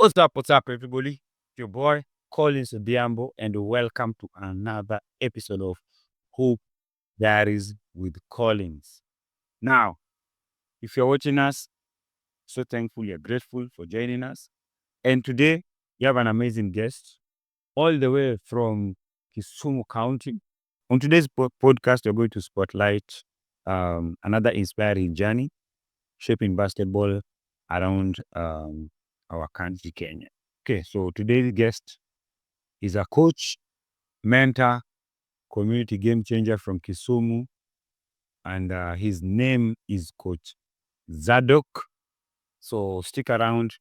What's up, everybody? Your boy, Collins Odhiambo, and welcome to another episode of Hoop Diaries with Collins. Now, if you're watching us, so thankful, you're grateful for joining us. And today, we have an amazing guest, all the way from Kisumu County. On today's podcast, we're going to spotlight another inspiring journey shaping basketball around our country, Kenya. Okay, so today's guest is a coach, mentor, community game changer from Kisumu, and his name is Coach Zaddock. So stick around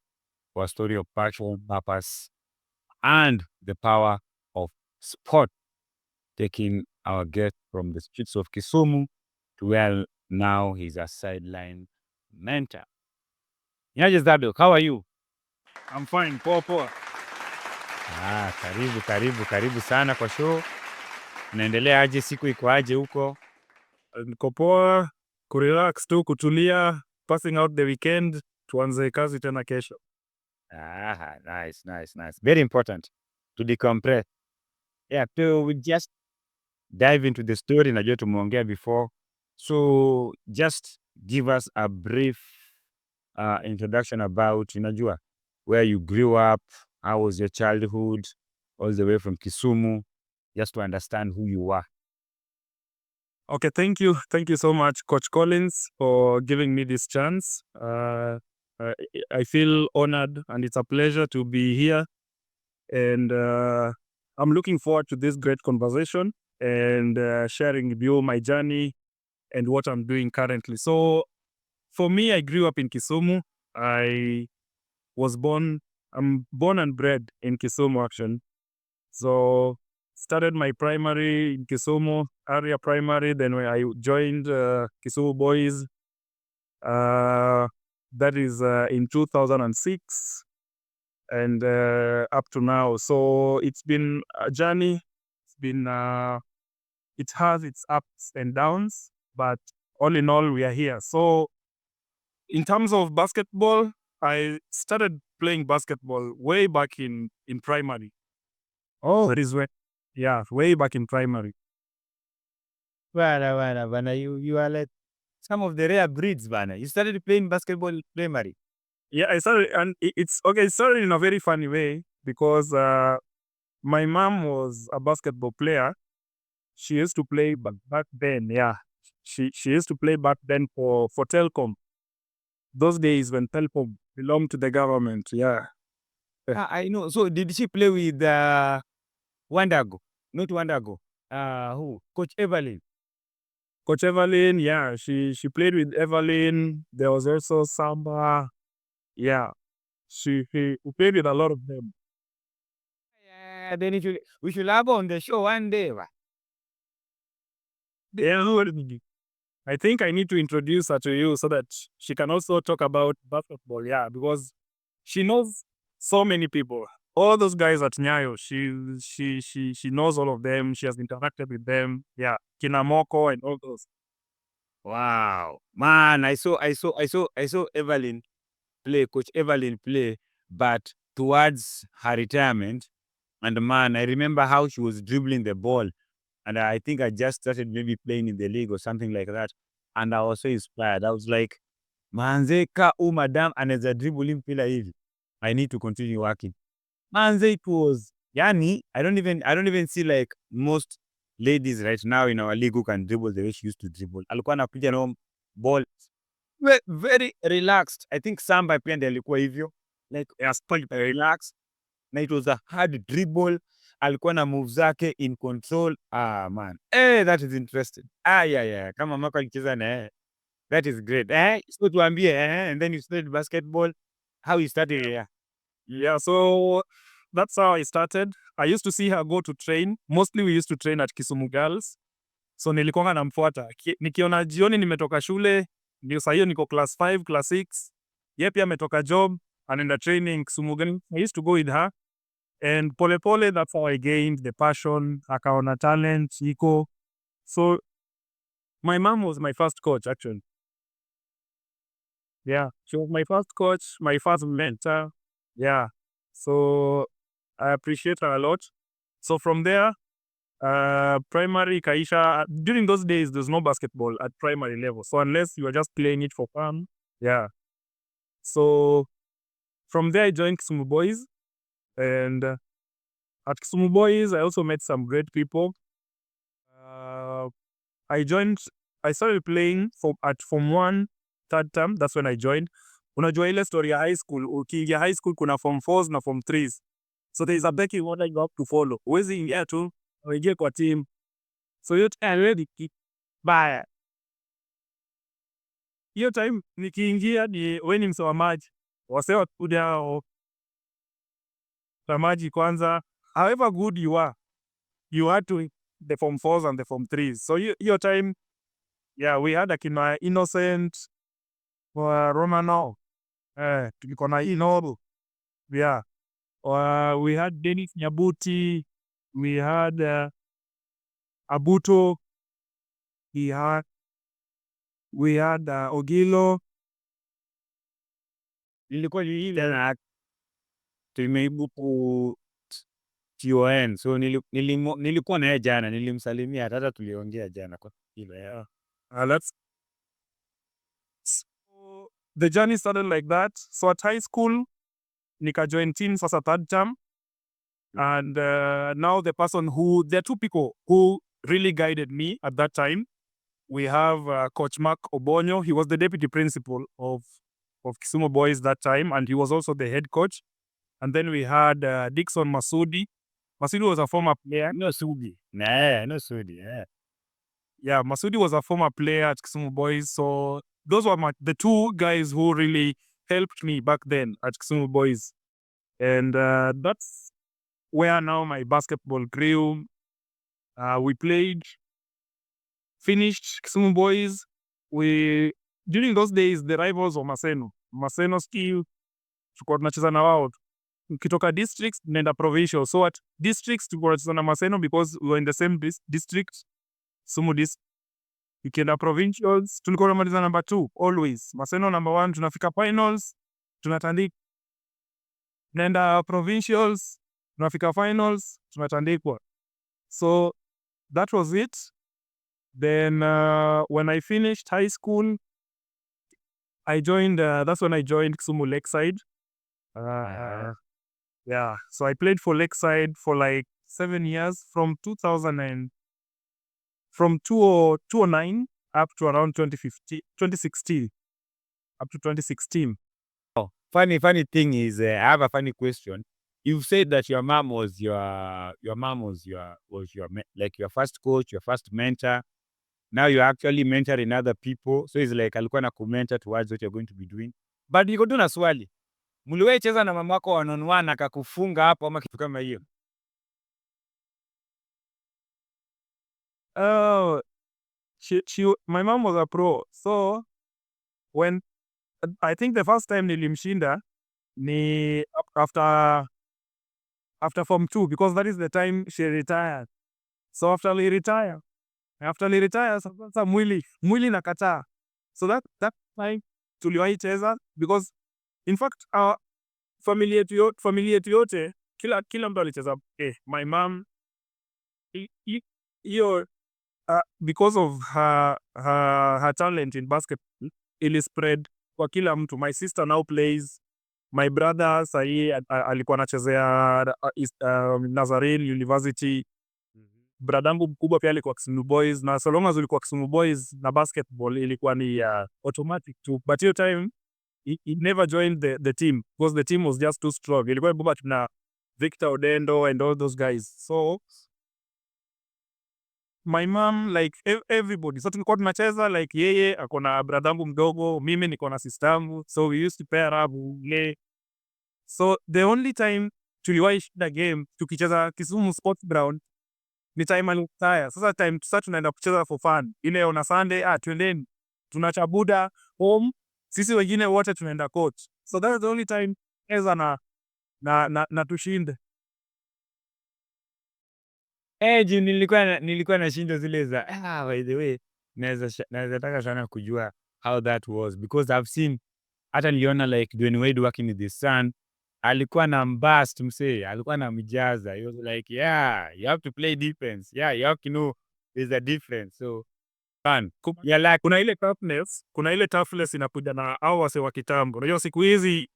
for a story of passion, purpose, and the power of sport, taking our guest from the streets of Kisumu to where now he's a sideline mentor. Nyaje Zaddock, how are you? I'm fine, poa. Karibu sana kwa show. Unaendelea aje, siku iko aje huko? Niko poa, kurelax tu, kutulia, passing out the weekend, tuanze kazi tena kesho. Nice. Very important to decompress. Yeah, so we just dive into the story. Najua tumeongea before. So just give us a brief introduction about, unajua, where you grew up, how was your childhood, all the way from Kisumu, just to understand who you are. Okay, thank you so much, Coach Collins, for giving me this chance. I feel honored and it's a pleasure to be here. And I'm looking forward to this great conversation and sharing with you my journey and what I'm doing currently. So for me, I grew up in Kisumu. I'm born and bred in Kisumu, actually. So started my primary in Kisumu area primary. Then when I joined Kisumu Boys, that is in 2006, and up to now. So it's been a journey. It has its ups and downs, but all in all, we are here. So in terms of basketball, I started playing basketball way back in primary. Oh, That is when, way back in primary. bana, you are like some of the rare breeds, bana. You started playing basketball in primary. Yeah, I started, and it's okay. It started in a very funny way because my mom was a basketball player. She used to play back then. Yeah, she used to play back then for Telcom. Those days when Telcom belonged to the government. Yeah. I know. So did she play with Wandago? Not Wandago. Who? Coach Evelyn. Coach Evelyn, yeah, she played with Evelyn. There was also Samba. Yeah, she played with a lot of them. Yeah, then we should have her on the show one day. Yeah, I think I need to introduce her to you so that she can also talk about basketball. Yeah, because she knows so many people. All those guys at Nyayo, she knows all of them. She has interacted with them. Yeah, Kinamoko and all those. Wow, man! I saw Evelyn play, Coach Evelyn play, but towards her retirement, and man, I remember how she was dribbling the ball, and I think I just started maybe playing in the league or something like that, and I was so inspired. I was like, manze ka madam anaweza dribble mpira hivi, I need to continue working. Manze, it was yani, I don't even see like most ladies right now in our league who can dribble the way she used to dribble. Alikuwa anapiga na ball very relaxed. I think Samba pia ndiye alikuwa hivyo, like relaxed, na it was a hard dribble. Alikuwa na move zake in control. Man, that is interesting. Yeah, kama Mako alicheza na that is great. So tuambie, and then you started basketball, how you started? Yeah, so that's how I started. I used to see her go to train. Mostly we used to train at Kisumu Girls. So nilikuwa namfuata. Nikiona jioni nimetoka shule, ndio saa hiyo niko class 5, class 6. Yeye pia ametoka job, anaenda training Kisumu Girls. I used to go with her. And pole, that's how I gained the passion. Akaona talent, iko. So my mom was my first coach, actually. Yeah, she was my first coach, my first mentor. Yeah. So I appreciate her a lot. So from there, primary kaisha. During those days, there's no basketball at primary level. So unless you are just playing it for fun, yeah. So from there, I joined Kisumu Boys, and at Kisumu Boys, I also met some great people. I joined. I started playing at Form 1, third term. That's when I joined. Unajua ile story ya high school. Ukiingia high school kuna Form 4s na Form 3s. So there is a pecking order you have to follow. Huwezi ingia tu uingie kwa team. So hiyo time baya. Hiyo time nikiingia ni wewe ni msoa maji. Wasee wakuja kwa maji kwanza. However good you are, you had to the Form 4s and the Form 3s. So hiyo time, yeah, we had akina Innocent, Romano, tulikuwa na Inobu, yeah. We had Dennis Nyabuti, we had Abuto, we had Ogilo. Ilikuwa ni tena tumeibu ku TON. So nilikuwa naye jana, nilimsalimia hata tuliongea jana kwa hilo. Yeah. So the journey started like that. So at high school, nika join team sasa third term. And now there are two people who really guided me at that time. We have Coach Mark Obonyo. He was the deputy principal of Kisumu Boys that time, and he was also the head coach. And then we had Dixon Masudi. Masudi was a former player. No Sudi. Nah, no Sudi. Yeah. Yeah, Masudi was a former player at Kisumu Boys. So those were the two guys who really helped me back then at Kisumu Boys. And that's where now my basketball grew. We played, finished Kisumu Boys. During those days, the rivals were Maseno still, tulikuwa tunacheza na wao. Ukitoka districts, tunaenda provincial. So at districts, tulikuwa tunacheza na Maseno because we were in the same district, Kisumu district. Ukienda provincials, tulikuwa tunamaliza number 2 always. Maseno number 1, tunafika finals, tunatandikwa. Tunaenda provincials, tunafika finals, tunatandikwa. So that was it. Then when I finished high school, that's when I joined Kisumu Lakeside. Yeah, so I played for Lakeside for like 7 years from 2009 up to around 2016. Up to 2016. Oh, funny thing is, I have a funny question. You've said that your mom was your like your first coach, your first mentor. Now you're actually mentoring other people. So it's like alikuwa na kumentor towards what you're going to be doing. But niko tu na swali. Mliwahi cheza na mama yako one on one akakufunga hapo ama kitu kama hiyo? Oh, my mom was a pro. So when I think the first time nilimshinda ni after Form 2, because that is the time she retired. So after li retire sasa mwili nakataa. So that time tuliwahi cheza, because in fact familia yetu yote kila mtu alicheza. My mom hiyo because of her talent in basketball ili spread kwa kila mtu. My sister now plays. My brother sahi alikuwa anachezea Nazarene University. Bradangu mkubwa pia alikuwa Kisumu Boys, na so long as ulikuwa Kisumu Boys na basketball ilikuwa ni automatic too. But hiyo time he never joined the team because the team was just too strong. Ilikuwa baba tuna Victor Odendo and all those guys. So my mom, like everybody, so tulikuwa tunacheza like yeye ako na bradangu mdogo, mimi niko na sistangu, so we used to pair up. So the only time tuliwahi shinda game tukicheza Kisumu Sports Ground ni time alitaya. Sasa tunaenda kucheza for fun. Ile on a Sunday, twendeni. Tunachabuda home. Sisi wengine wote tunaenda coach. So that was the only time eza na tushinde. Nilikuwa nashinda zile za by the way, naweza taka sana kujua how that was, because I've seen, hata niliona like Dwayne Wade working with his son, alikuwa na mbast msee, alikuwa na mjaza. He was like, yeah, you have to play defense. Yeah, you have to know there's a difference. So fun. Yeah, like kuna ile toughness inakuja na hao wase wa kitambo. Unajua siku hizi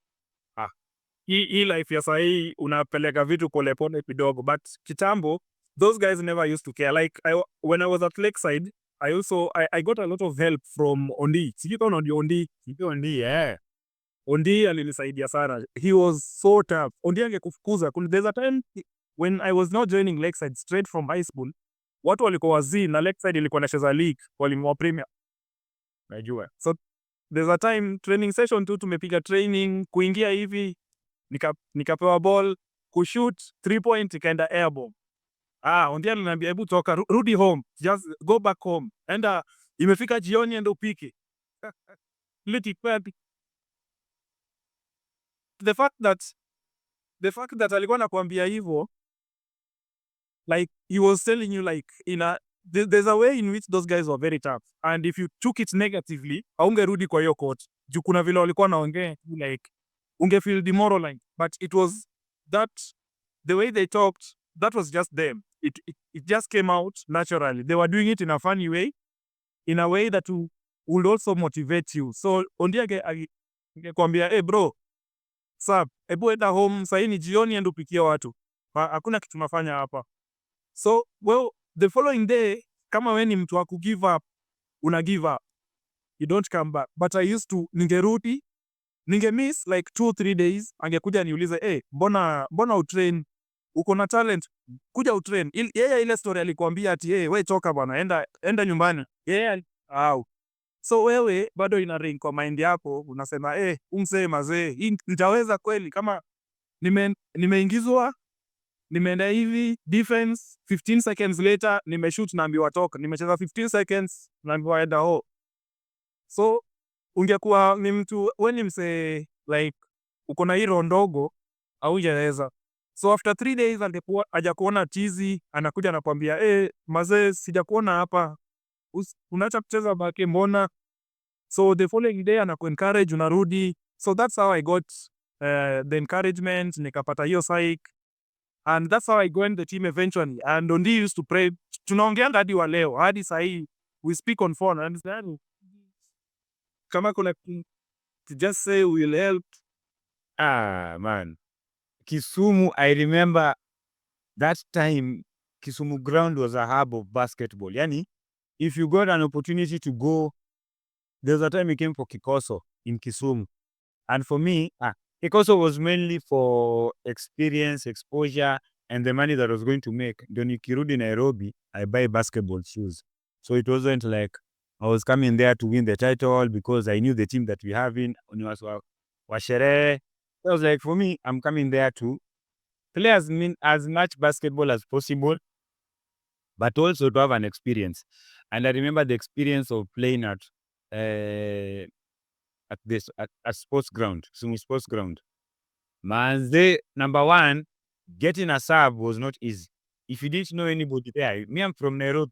hii life ya sahii unapeleka vitu polepole kidogo, but kitambo those guys never used to care. Like when I was at Lakeside, I got a lot of help from Ondi. Sijui kama unajua Ondi. Ondi, yeah. Ondi alinisaidia sana. He was so tough. Ondi angekufukuza. There's a time when I was not joining Lakeside straight from high school, watu walikuwa wazii na Lakeside ilikuwa nacheza league, walikuwa premier. Najua. So there's a time training session tu tumepiga training, kuingia hivi nikapewa ball, kushoot 3 point ikaenda airball. Ondi aliniambia hebu toka, rudi home, just go back home. Enda imefika jioni enda upike. The fact that alikuwa anakuambia hivyo, like he was telling you like there's a way in which those guys were very tough, and if you took it negatively aungerudi kwa hiyo court juu kuna vile walikuwa naongea like ungefeel demoralized, but it was that the way they talked, that was just them. It just came out naturally. They were doing it in a funny way, in a way that would also motivate you. So Ondi angekwambia hey bro, sub, ebu enda home, sahii ni jioni, enda upikie watu, hakuna kitu tunafanya hapa. So well, the following day kama we ni mtu wa ku give up, una give up, you don't come back. But I used to, ningerudi, miss like 2-3 days, angekuja niulize hey, mbona utrain, uko na talent, kuja utrain. Yeye ile story alikwambia ati hey, we toka bwana, enda nyumbani. So wewe bado ina ring kwa mind yako, unasema hey, umsee mazee, nitaweza kweli kama nimeingizwa, nimeenda hivi defense, 15 seconds later nimeshoot naambiwa toka, nimecheza 15 seconds naambiwa enda ho. So ungekuwa ni mtu weni msee like uko na hilo ndogo au hujaweza. So after 3 days hajakuona tizi, anakuja anakwambia mazee, sijakuona hapa, unaacha kucheza bake mbona? So the following day anakuencourage, unarudi. So that's how I got the encouragement, nikapata hiyo psych, and that's how I joined the team eventually. And Ondi used to pray, tunaongeanga hadi wa leo, hadi sahi we speak on phone, and then kama kuna to just say we'll help. Man, Kisumu, I remember that time Kisumu ground was a hub of basketball. Yani, if you got an opportunity to go, there's a time we came for Kikoso in Kisumu. And for me, Kikoso was mainly for experience, exposure, and the money that I was going to make. Then nikirudi Nairobi, I buy basketball shoes. So it wasn't like I was coming there to win the title because I knew the team that we have in Washere. I was like, for me, I'm coming there to play as much basketball as possible, but also to have an experience. And I remember the experience of playing at sports ground, Kisumu sports ground. Manze, number one, getting a sub was not easy. If you didn't know anybody there, me, I'm from Nairobi.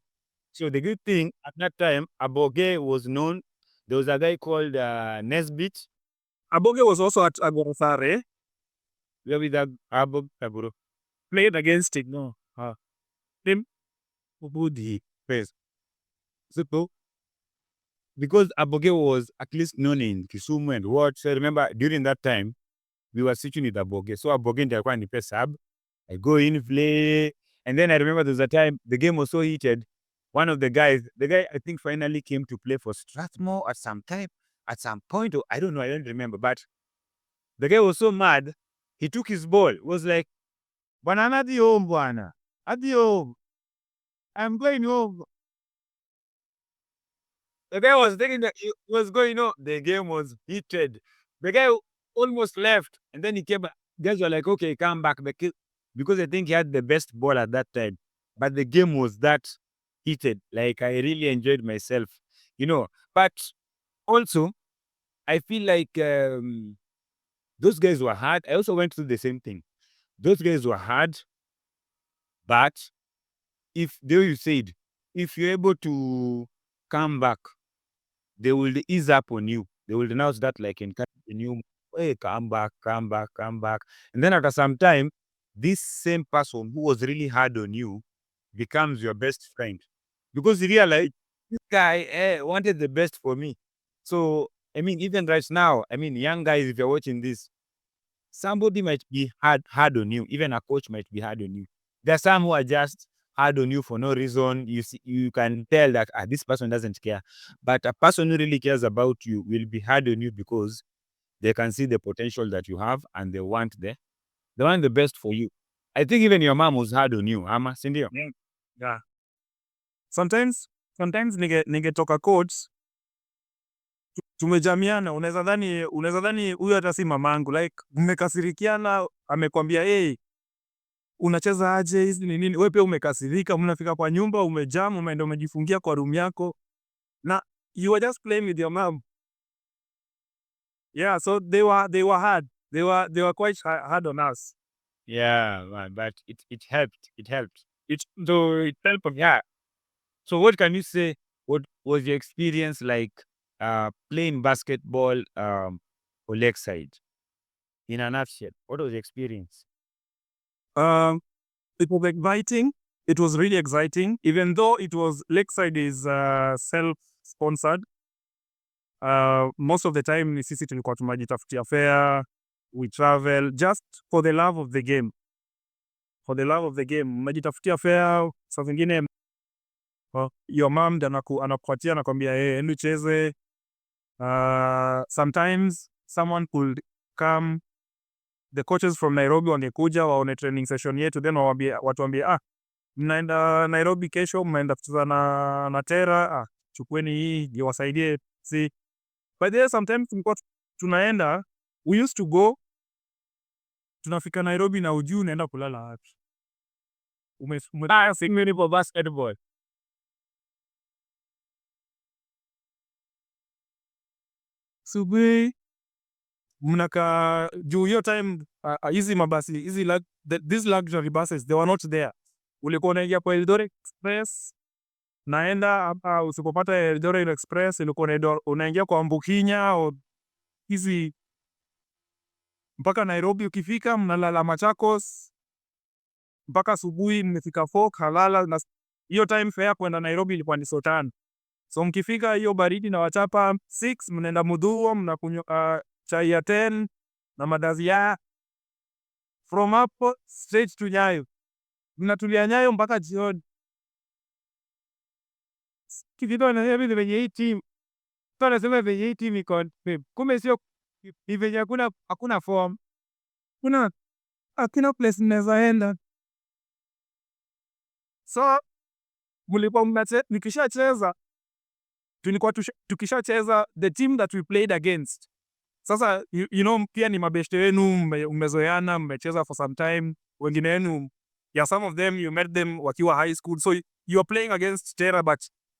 So the good thing at that time, Aboge was known. There was a guy called Nesbit. Aboge was also at Agorosare. Where with Aboge? Played against it, no. Him? Ubudi. First. So, because Aboge was at least known in Kisumu and what. So I remember during that time, we were switching with Aboge. So Aboge ndiye alikuwa nipe sub. I go in, play. And then I remember there was a time the game was so heated. One of the guy I think finally came to play for Strathmore at some point, or I don't know, I don't remember. But the guy was so mad, he took his ball. Was like, "Bwana, hadi home, bwana. Hadi home. I'm going home." The guy was thinking that he was going home. The game was heated. The guy almost left, and then he came back. Guys were like, "Okay, come back," because I think he had the best ball at that time. But the game was that heated. Like, I really enjoyed myself, But also, I feel like those guys were hard. I also went through the same thing. Those guys were hard, but if you're able to come back, they will ease up on you. They will now start like encouraging you hey, come back, come back, come back. And then after some time, this same person who was really hard on you becomes your best friend because you realize this guy wanted the best for me. So, I mean, even right now, I mean, young guys, if you're watching this, somebody might be hard on you. Even a coach might be hard on you. There are some who are just hard on you for no reason. You see, you can tell that this person doesn't care. But a person who really cares about you will be hard on you because they can see the potential that you have and they want the best for you. I think even your mom was hard on you, Ama, sindio? Yeah. Sometimes ningetoka coach tumejamiana, unaweza dhani huyu hata si mamangu, like mmekasirikiana, amekwambia hey, unacheza aje, hizi ni nini? Wewe pia umekasirika, mnafika kwa nyumba, umejam, umeenda umejifungia kwa room yako na you were just playing with your mom. Yeah, so they were hard. They were quite hard on us. Yeah, man, but it helped. It helped. It helped. Yeah. So what can you say? What was your experience like playing basketball for Lakeside? In a nutshell, what was your experience? It was exciting. It was really exciting, even though it was Lakeside is self-sponsored. Most of the time ni sisi tulikuwa tumejitafutia fare, we travel just for the love of the game. For the love of the game, mmejitafutia fare, saa zingine your mom anakupatia anakwambia ende ucheze. Sometimes someone could come, the coaches from Nairobi wangekuja waone training session yetu, then watuambie mnaenda Nairobi kesho, mnaenda kucheza na Tera, chukueni hii iwasaidie. See, by the way, sometimes tulikuwa tunaenda, we used to go, tunafika Nairobi na ujui unaenda kulala wapi. Singing for basketball. Subuhi mnaka juu hiyo time hizi mabasi hizi these luxury buses they were not there. Ulikuwa unaingia kwa Eldoret Express, naenda hapa. Usipopata Eldoret Express ulikuwa unaingia kwa Mbukinya au hizi mpaka Nairobi. Ukifika mnalala Machakos mpaka asubuhi, mmefika Folk halala. Na hiyo time fare kwenda Nairobi ilikuwa ni Sultan. So mkifika hiyo baridi na wachapa 6, mnaenda Mudhuo, mnakunywa chai ya 10 na madazi ya from hapo straight to Nyayo. Mnatulia Nyayo mpaka jioni. Kivito na hivi venye hii team. Tunasema venye hii team iko kumbe sio venye hakuna form. Hakuna place mnaweza enda. So mlipo nikishacheza tulikuwa tukishacheza the team that we played against. Sasa you know pia ni mabeshte wenu, mmezoeana, mmecheza for some time. Wengine wenu, yeah, some of them you met them wakiwa high school, so you are playing against Tera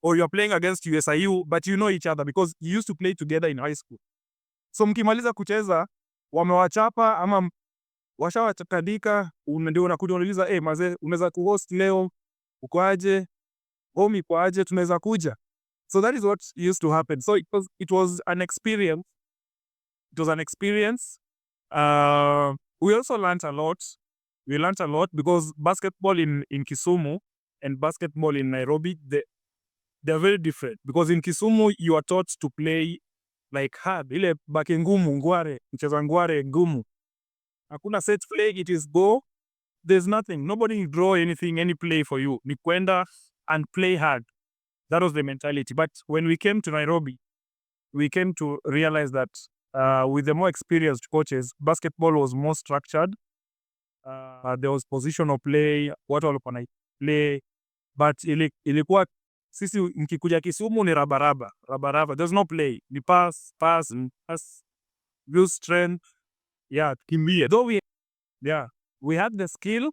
or you are playing against USIU, but you know each other because you used to play together in high school. So mkimaliza kucheza wamewachapa ama washawatandika, ndio unakuja unauliza mazee, unaweza kuhost leo, uko aje, home iko aje, tunaweza kuja. So that is what used to happen. So it was an experience. It was an experience. We also learned a lot. We learned a lot because basketball in Kisumu and basketball in Nairobi, they're very different. Because in Kisumu, you are taught to play like hard. Ile baki ngumu, ngware, mcheza ngware, ngumu. Hakuna set play, it is go. There's nothing. Nobody draw anything, any play for you. Ni kwenda and play hard. That was the mentality. But when we came to Nairobi, we came to realize that with the more experienced coaches, basketball was more structured. There was positional play, watu walikuwa na play, but ilikuwa sisi mkikuja Kisumu ni rabaraba. There's no play. Ni pass, use strength. Yeah, kimbia. Though we had the skill,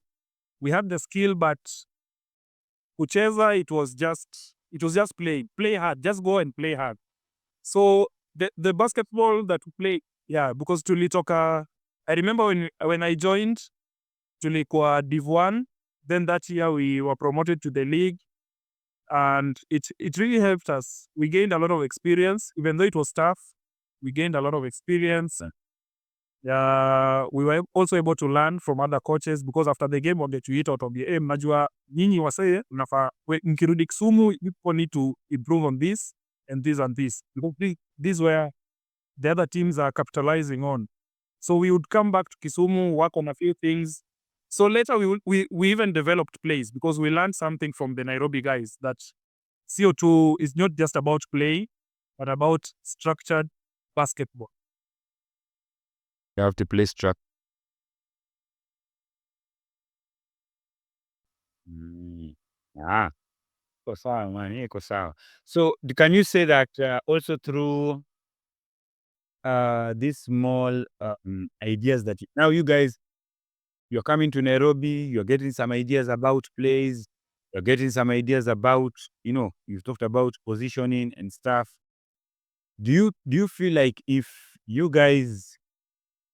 but kucheza it was just play hard, just go and play hard. So the basketball that we play, because tulitoka, I remember when I joined, tulikuwa Div 1, then that year we were promoted to the league, and it really helped us. We gained a lot of experience, even though it was tough. We gained a lot of experience. We were also able to learn from other coaches because after the game wangetuita watuambie, mnajua nyinyi wasee mnafaa mkirudi Kisumu, you people need to improve on this and this and this. Because these were the other teams are capitalizing on. So we would come back to Kisumu, work on a few things. So later we even developed plays because we learned something from the Nairobi guys that CO2 is not just about play, but about structured basketball. You have to play struck. Ah, iko sawa man, iko sawa. So can you say that also through these small ideas that now you guys, you're coming to Nairobi, you're getting some ideas about plays, you're getting some ideas about, you've talked about positioning and stuff. Do you feel like if you guys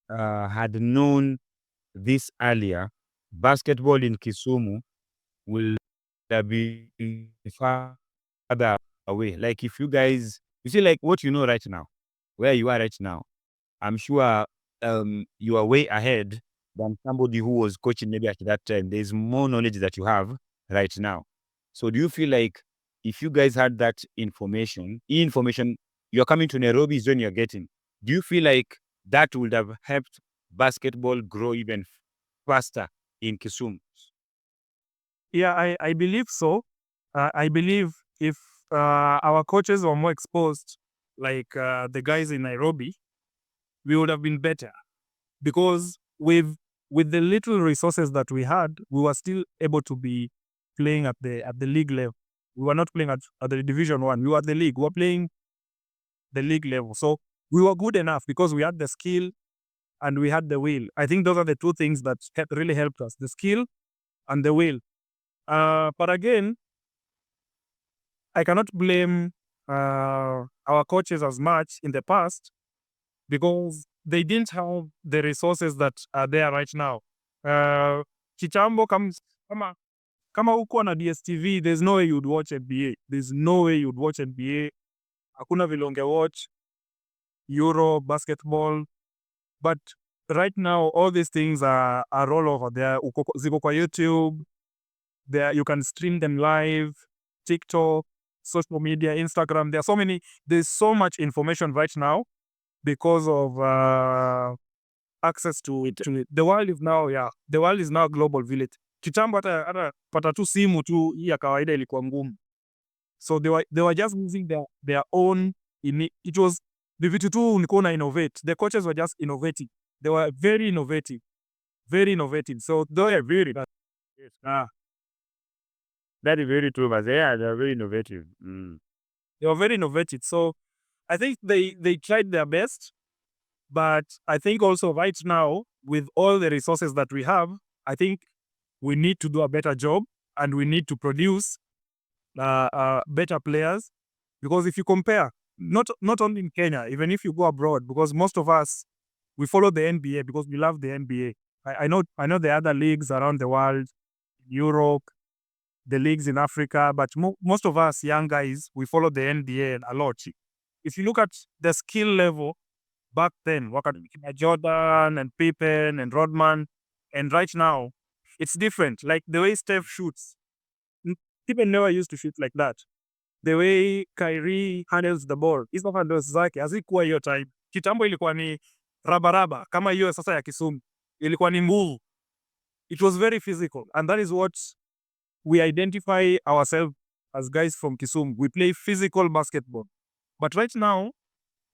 had known this earlier, basketball in Kisumu will be further away? Like if you guys, you see like what you know right now, where you are right now, I'm sure you are way ahead than somebody who was coaching maybe at that time. There's more knowledge that you have right now. So do you feel like if you guys had that information, you're coming to Nairobi is when you're getting, do you feel like that would have helped basketball grow even faster in Kisumu? Yeah, I believe so. I believe if our coaches were more exposed, like the guys in Nairobi, we would have been better. Because with the little resources that we had, we were still able to be playing at the league level. We were not playing at the Division 1. We were at the league. We were playing the league level. So we were good enough because we had the skill and we had the will. I think those are the two things that really helped us, the skill and the will. But again, I cannot blame our coaches as much in the past because they didn't have the resources that are there right now. Chichambo kama huko na DSTV, there's no way you'd watch NBA. There's no way you'd watch NBA. Hakuna vile watch Euro basketball. But right now, all these things are all over there. Ziko kwa YouTube. There you can stream them live. TikTok, social media, Instagram. There's so much information right now because of access to it. The world is now a global village. Kitambo hata pata tu simu tu ya kawaida ilikuwa ngumu. So they were just using their own it was the vitu tu ulikuwa na innovate. The coaches were just innovating. They were very innovative. Very innovative. So they are very Yes. That is very true, but they're very innovative. They were very innovative. So I think they tried their best. But I think also right now, with all the resources that we have, I think we need to do a better job and we need to produce better players. Because if you compare, not only in Kenya, even if you go abroad, because most of us, we follow the NBA because we love the NBA. I know the other leagues around the world, Europe, the leagues in Africa, but most of us young guys, we follow the NBA a lot. If you look at the skill level, back then, Jordan and Pippen and Rodman, and right now, it's different. Like the way Steph shoots, Pippen never used to shoot like that. The way Kyrie handles the ball, hizo handles zake hazikuwa hiyo time. Kitambo ilikuwa ni rabaraba kama hiyo sasa ya Kisumu, ilikuwa ni nguvu. It was very physical, and that is what we identify ourselves as guys from Kisumu. We play physical basketball, but right now,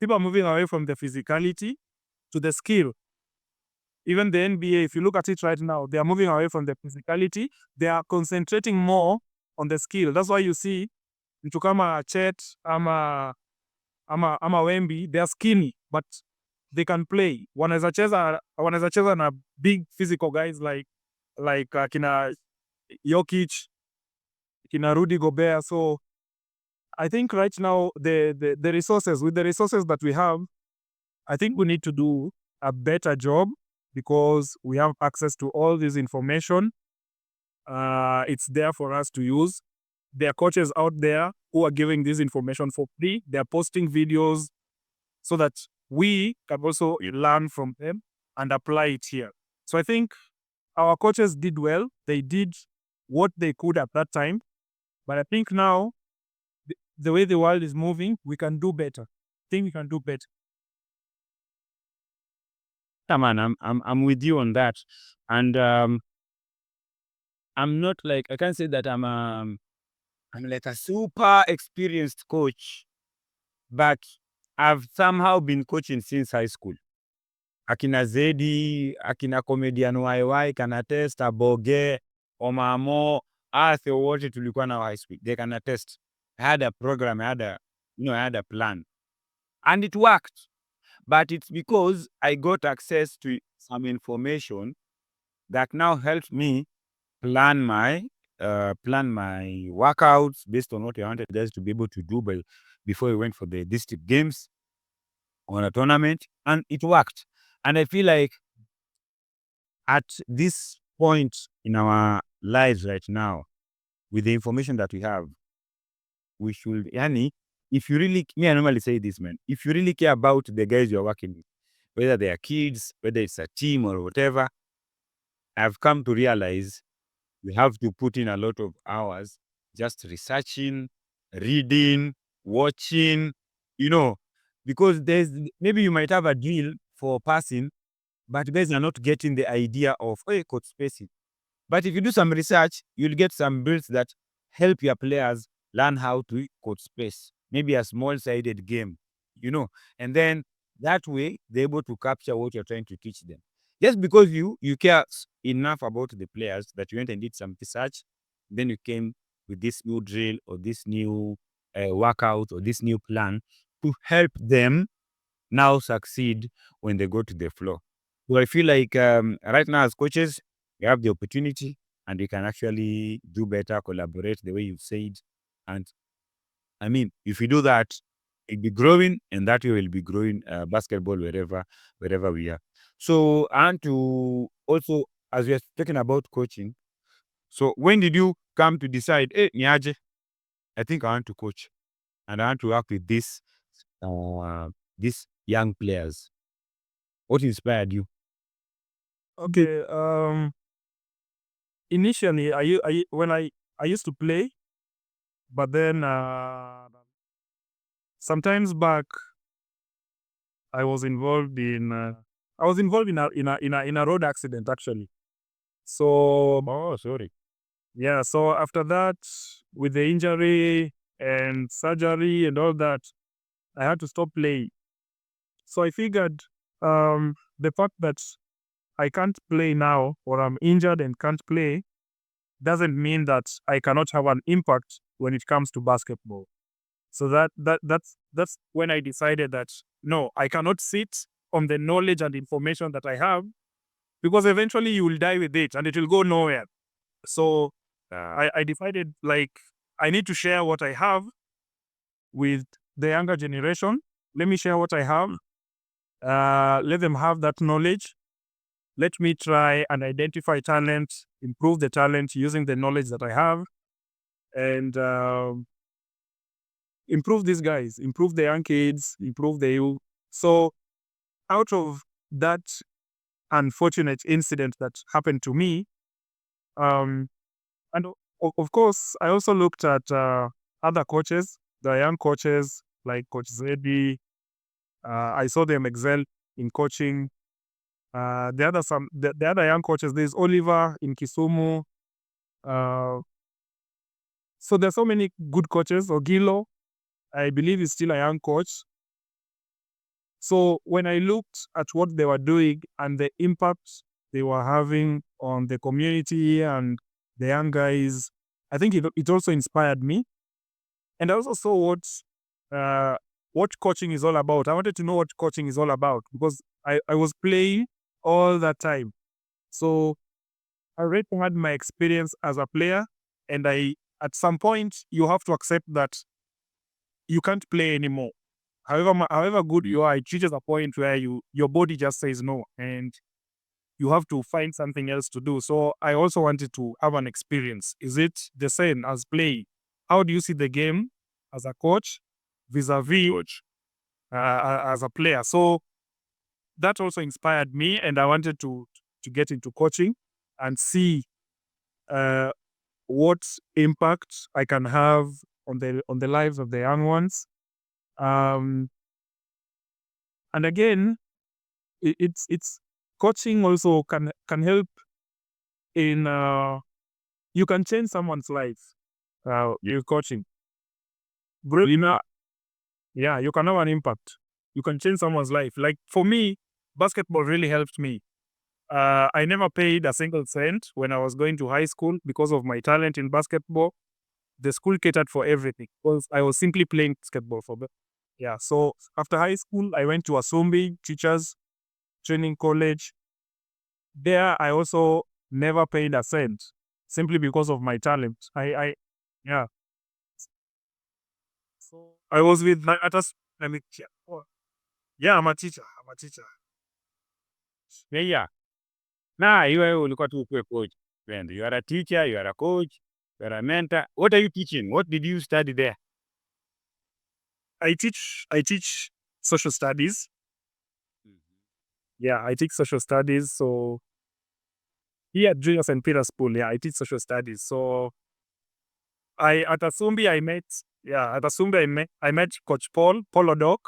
people are moving away from the physicality to the skill. Even the NBA, if you look at it right now, they are moving away from the physicality. They are concentrating more on the skill. That's why you see mtu kama Chet ama Wemby, they are skinny, but they can play. Wanaweza cheza na big physical guys like kina Jokic, kina Rudy Gobert. So I think right now the resources, with the resources that we have, I think we need to do a better job because we have access to all this information. It's there for us to use. There are coaches out there who are giving this information for free. They are posting videos so that we can also learn from them. and apply it here. So I think our coaches did well. They did what they could at that time. But I think now, the way the world is moving, we can do better. I think we can do better. Yeah, man, I'm with you on that. And I'm not like, I can't say that I'm like a super experienced coach, but I've somehow been coaching since high school. Akina Zedi, akina comedian YY, can attest, Aboge, Omamo, Theo wote tulikuwa na high school. They can attest. I had a program, I had a plan. And it worked. But it's because I got access to some information that now helps me plan my workouts based on what I wanted guys to be able to do before we went for the district games on a tournament, and it worked. And I feel like at this point in our lives right now, with the information that we have, we should, yani, if you really, me, I normally say this, man, if you really care about the guys you're working with, whether they are kids, whether it's a team or whatever, I've come to realize we have to put in a lot of hours just researching, reading, watching, because maybe you might have a drill for passing, but guys are not getting the idea of, coach spacing. But if you do some research, you'll get some drills that help your players learn how to coach space. Maybe a small-sided game, and then that way they're able to capture what you're trying to teach them. Just because you care enough about the players that you went and did some research, then you came with this new drill or this new workout or this new plan to help them now succeed when they go to the floor. So I feel like right now as coaches, we have the opportunity and we can actually do better, collaborate the way you've said. And I mean, if we do that, it'll be growing, and that way will be growing basketball wherever we are. So, and to also, as we are talking about coaching, so when did you come to decide, hey, Niaje, I think I want to coach and I want to work with these young players? What inspired you? Okay. Initially, I used to play, but then sometimes back, I was involved in a road accident actually. So Oh, sorry. yeah, so after that, with the injury and surgery and all that, I had to stop playing. So I figured the fact that I can't play now, or I'm injured and can't play, doesn't mean that I cannot have an impact when it comes to basketball. So that's when I decided that no, I cannot sit on the knowledge and information that I have, because eventually you will die with it and it will go nowhere. So I decided, like, I need to share what I have with the younger generation. Let me share what I have. Let them have that knowledge. Let me try and identify talent, improve the talent using the knowledge that I have, and improve these guys, improve the young kids, improve the youth. So out of that unfortunate incident that happened to me, and of course, I also looked at other coaches, the young coaches like Coach Zedi. I saw them excel in coaching. The other young coaches, there's Oliver in Kisumu. So there's so many good coaches. Ogilo, I believe, is still a young coach. So when I looked at what they were doing and the impact they were having on the community and the young guys, I think it also inspired me. And I also saw what coaching is all about. I wanted to know what coaching is all about because I was playing all that time. So I already had my experience as a player, and at some point you have to accept that you can't play anymore. However good you are, it reaches a point where your body just says no, and you have to find something else to do. So I also wanted to have an experience. Is it the same as playing? How do you see the game as a coach vis-a-vis as a player? So that also inspired me, and I wanted to get into coaching and see what impact I can have on the lives of the young ones. And again, it's coaching also can help in you can change someone's life. You're coaching. Yeah, you can have an impact. You can change someone's life. Like for me, basketball really helped me. I never paid a single cent when I was going to high school because of my talent in basketball. The school catered for everything because I was simply playing basketball for them. Yeah. So after high school, I went to Asumbi Teachers Training College. There, I also never paid a cent simply because of my talent. Yeah. So I was with at us. Let me check. Oh, yeah, I'm a teacher. I'm a teacher. Yeah. Na wewe ulikuwa tu ukuwe coach. Friend, you are a teacher, you are a coach, you are a mentor. What are you teaching? What did you study there? I teach social studies. Yeah, I teach social studies. So here at Junior St. Peter's School, yeah, I teach social studies. So at Asumbi I met Coach Paul Odok.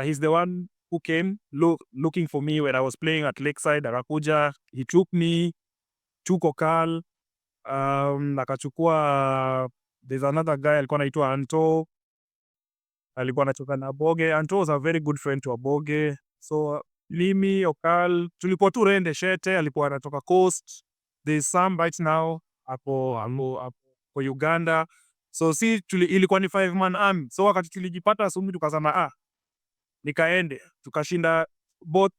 He's the one who came looking for me when I was playing at Lakeside Arakuja. He took me to Kokal. Akachukua there's another guy alikuwa anaitwa Anto. Alikuwa anatoka na Boge. Anto was a very good friend to Aboge. So Limi, Okal, tulikuwa tu rende Shete, alikuwa anatoka Coast. There's some right now hapo Uganda. So ilikuwa ni 5-man army. So wakati tulijipata Asumbi tukasema nikaende. Tukashinda both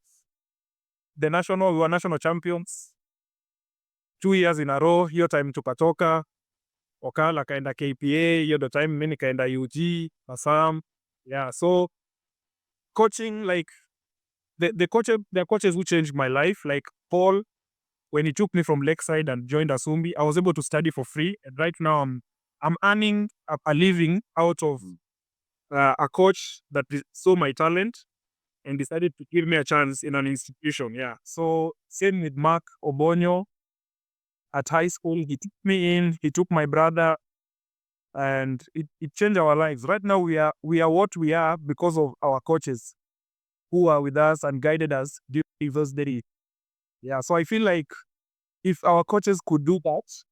we were national champions 2 years in a row. Hiyo time tukatoka. Okal akaenda KPA, hiyo the time mimi nikaenda UG, Assam. Yeah, so coaching, like the coaches who changed my life, like Paul, when he took me from Lakeside and joined Asumbi, I was able to study for free, and right now I'm earning a living out of a coach that saw my talent and decided to give me a chance in an institution. Yeah, so same with Mark Obonyo at high school. He took me in, he took my brother, and it changed our lives. Right now we are what we are because of our coaches who are with us and guided us during those days. Yeah, so I feel like if our coaches could do that,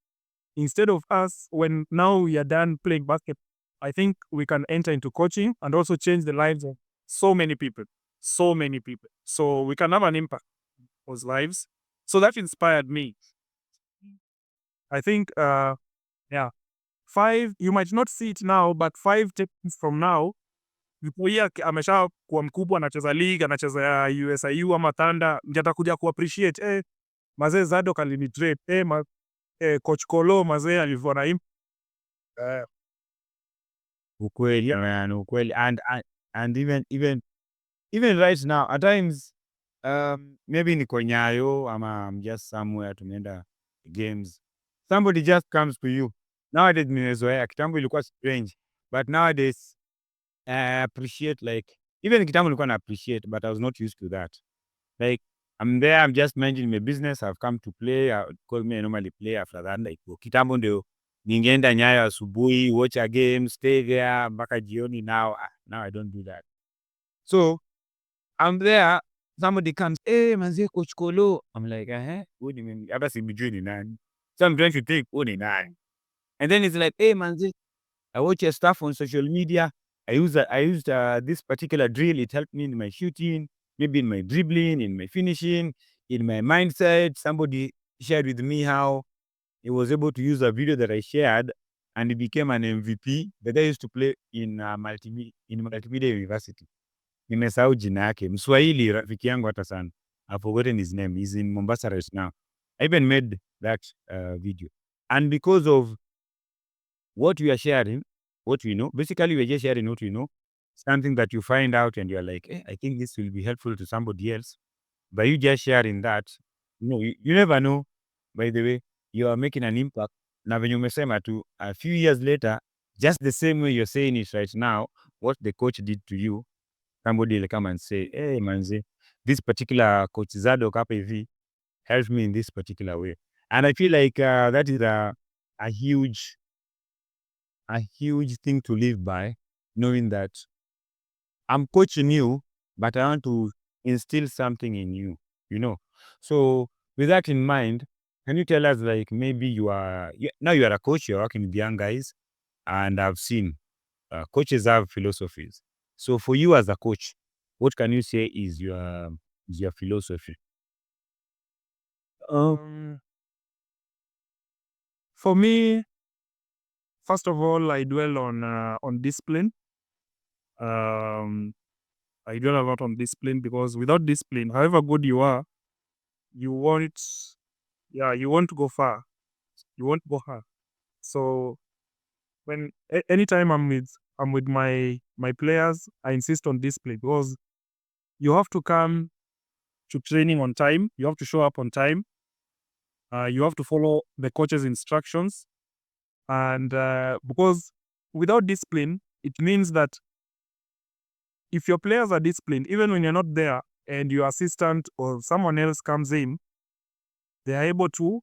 instead of us, when now we are done playing basketball, I think we can enter into coaching and also change the lives of so many people. So many people. So we can have an impact on those lives. So that inspired me. I think, yeah, 5, you might not see it now, but 5 years from now, Mkuia amesha kuwa mkubwa, anacheza league, anacheza USIU ama Thunder, ndio atakuja kuappreciate mazee Zaddock alinitrade, coach Kolo mazee alivyo na Ukweli, man, ukweli. And even right now, at times, maybe niko Nyayo ama I'm just somewhere tumeenda games. Somebody just comes to you. Nowadays nimezoea, kitambo ilikuwa strange, but nowadays I appreciate, like, even kitambo nilikuwa na appreciate, but I was not used to that. Like, I'm there, I'm just managing my business, I've come to play, because me I normally play after that, like, kitambo ndio ningeenda Nyayo asubuhi, watch a game, stay there mpaka jioni. Now I don't do that. So I'm there, somebody comes, manze Coach Kolo. I'm like, huyu ni hata simjui ni nani. So I'm trying to think, huyu ni nani? And then it's like, manze, I watch your stuff on social media. I used this particular drill. It helped me in my shooting, maybe in my dribbling, in my finishing, in my mindset. Somebody shared with me how he was able to use a video that I shared and he became an MVP. The guy used to play in multimedia university. Nimesahau jina yake. Mswahili, rafiki yangu hata sana. I've forgotten his name. He's in Mombasa right now. I even made that video. And because of what we are sharing, what we know, basically we're just sharing what we know, something that you find out and you're like, I think this will be helpful to somebody else. By you just sharing that, you never know, by the way, you are making an impact. Na venye umesema tu, a few years later, just the same way you're saying it right now, what the coach did to you, somebody will come and say, hey, manze, this particular coach Zaddock hapa hivi helped me in this particular way. And I feel like that is a huge thing to live by, knowing that I'm coaching you, but I want to instill something in you, you know. So with that in mind, can you tell us, like, maybe now you are a coach, you're working with young guys, and I've seen coaches have philosophies. So for you as a coach, what can you say is your philosophy? For me, first of all, I dwell on discipline. I dwell a lot on discipline because without discipline, however good you are, you won't go far. You won't go far. So anytime I'm with my players, I insist on discipline because you have to come to training on time. You have to show up on time. You have to follow the coach's instructions, and because without discipline, it means that if your players are disciplined, even when you're not there, and your assistant or someone else comes in, they are able to.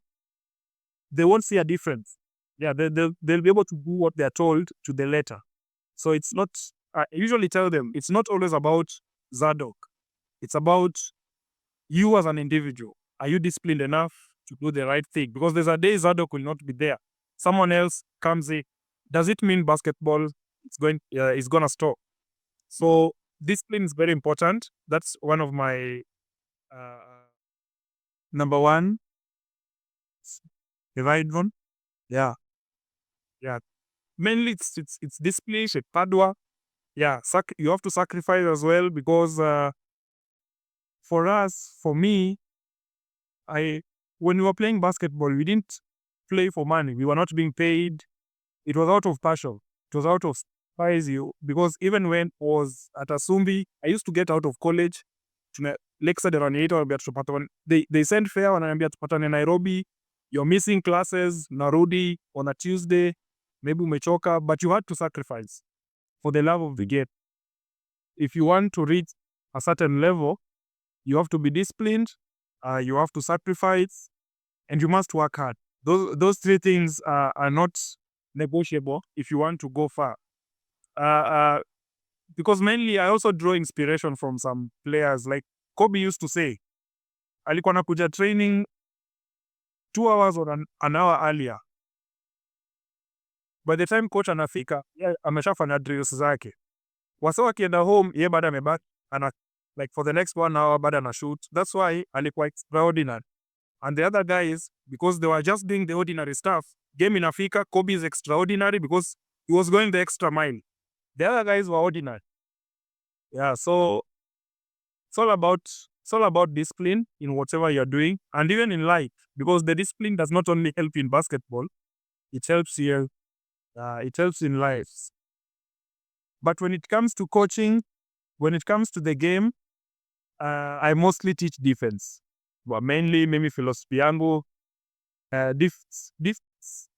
They won't see a difference. Yeah, they'll be able to do what they're told to the letter. So it's not. I usually tell them it's not always about Zaddock. It's about you as an individual. Are you disciplined enough to do the right thing? Because there's a day Zadok will not be there. Someone else comes in. Does it mean basketball is gonna stop? So discipline is very important. That's one of my number one. Divide one. Yeah. Yeah. Mainly it's discipline, padwa. Yeah, you have to sacrifice as well because for me, when we were playing basketball, we didn't play for money. We were not being paid. It was out of passion. It was out of spice you because even when I was at Asumbi, I used to get out of college. Lakeside wananiita tupatane. They send fare wananiambia tupatane Nairobi. You're missing classes, narudi on a Tuesday. Maybe umechoka, but you had to sacrifice for the love of the game. If you want to reach a certain level, you have to be disciplined, you have to sacrifice, and you must work hard. Those three things are not negotiable if you want to go far. Because mainly I also draw inspiration from some players. Like Kobe used to say, alikuwa nakuja training 2 hours or an hour earlier. By the time coach anafika, ameshafanya drills zake. Wasa wakienda home, ye bado amebaki like for the next 1 hour bado ana shoot. That's why alikuwa extraordinary. And the other guys, because they were just doing the ordinary stuff, game inafika, Kobe is extraordinary because he was going the extra mile. The other guys were ordinary. Yeah, so it's all about discipline in whatever you're doing, and even in life, because the discipline does not only help in basketball, it helps here, it helps in life. But when it comes to coaching, when it comes to the game, I mostly teach defense. But mainly, maybe philosophy yangu, defense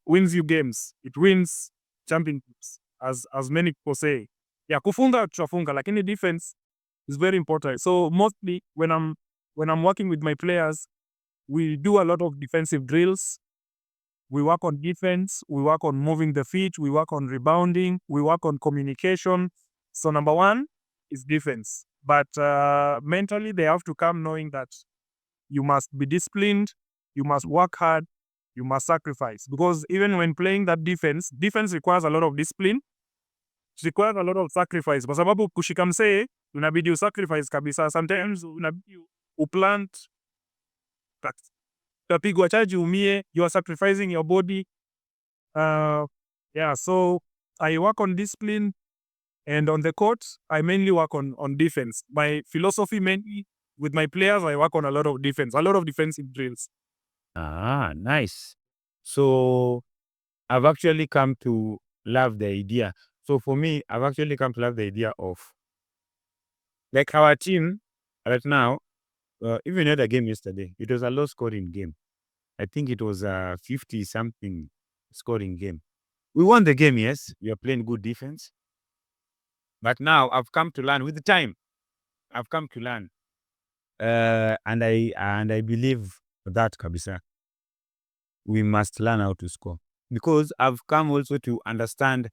wins you games. It wins championships, as many people say. Yeah, kufunga tutafunga, lakini defense is very important. So mostly when I'm working with my players, we do a lot of defensive drills. We work on defense, we work on moving the feet, we work on rebounding, we work on communication. So number one is defense. But mentally, they have to come knowing that you must be disciplined, you must work hard, you must sacrifice. Because even when playing that defense requires a lot of discipline, it requires a lot of sacrifice. Kwa sababu kushika msee, unabidi sacrifice kabisa. Sometimes unabidi uplant, utapigwa charge umie, you are sacrificing your body. Yeah, so I work on discipline, and on the court, I mainly work on defense. My philosophy mainly with my players, I work on a lot of defense, a lot of defensive drills. Ah, nice. So I've actually come to love the idea. So for me, I've actually come to love the idea of, like, our team right now. Even had a game yesterday. It was a low scoring game. I think it was a 50 something scoring game. We won the game, yes. We are playing good defense. But now I've come to learn with the time. I've come to learn And I believe that kabisa. We must learn how to score because I've come also to understand.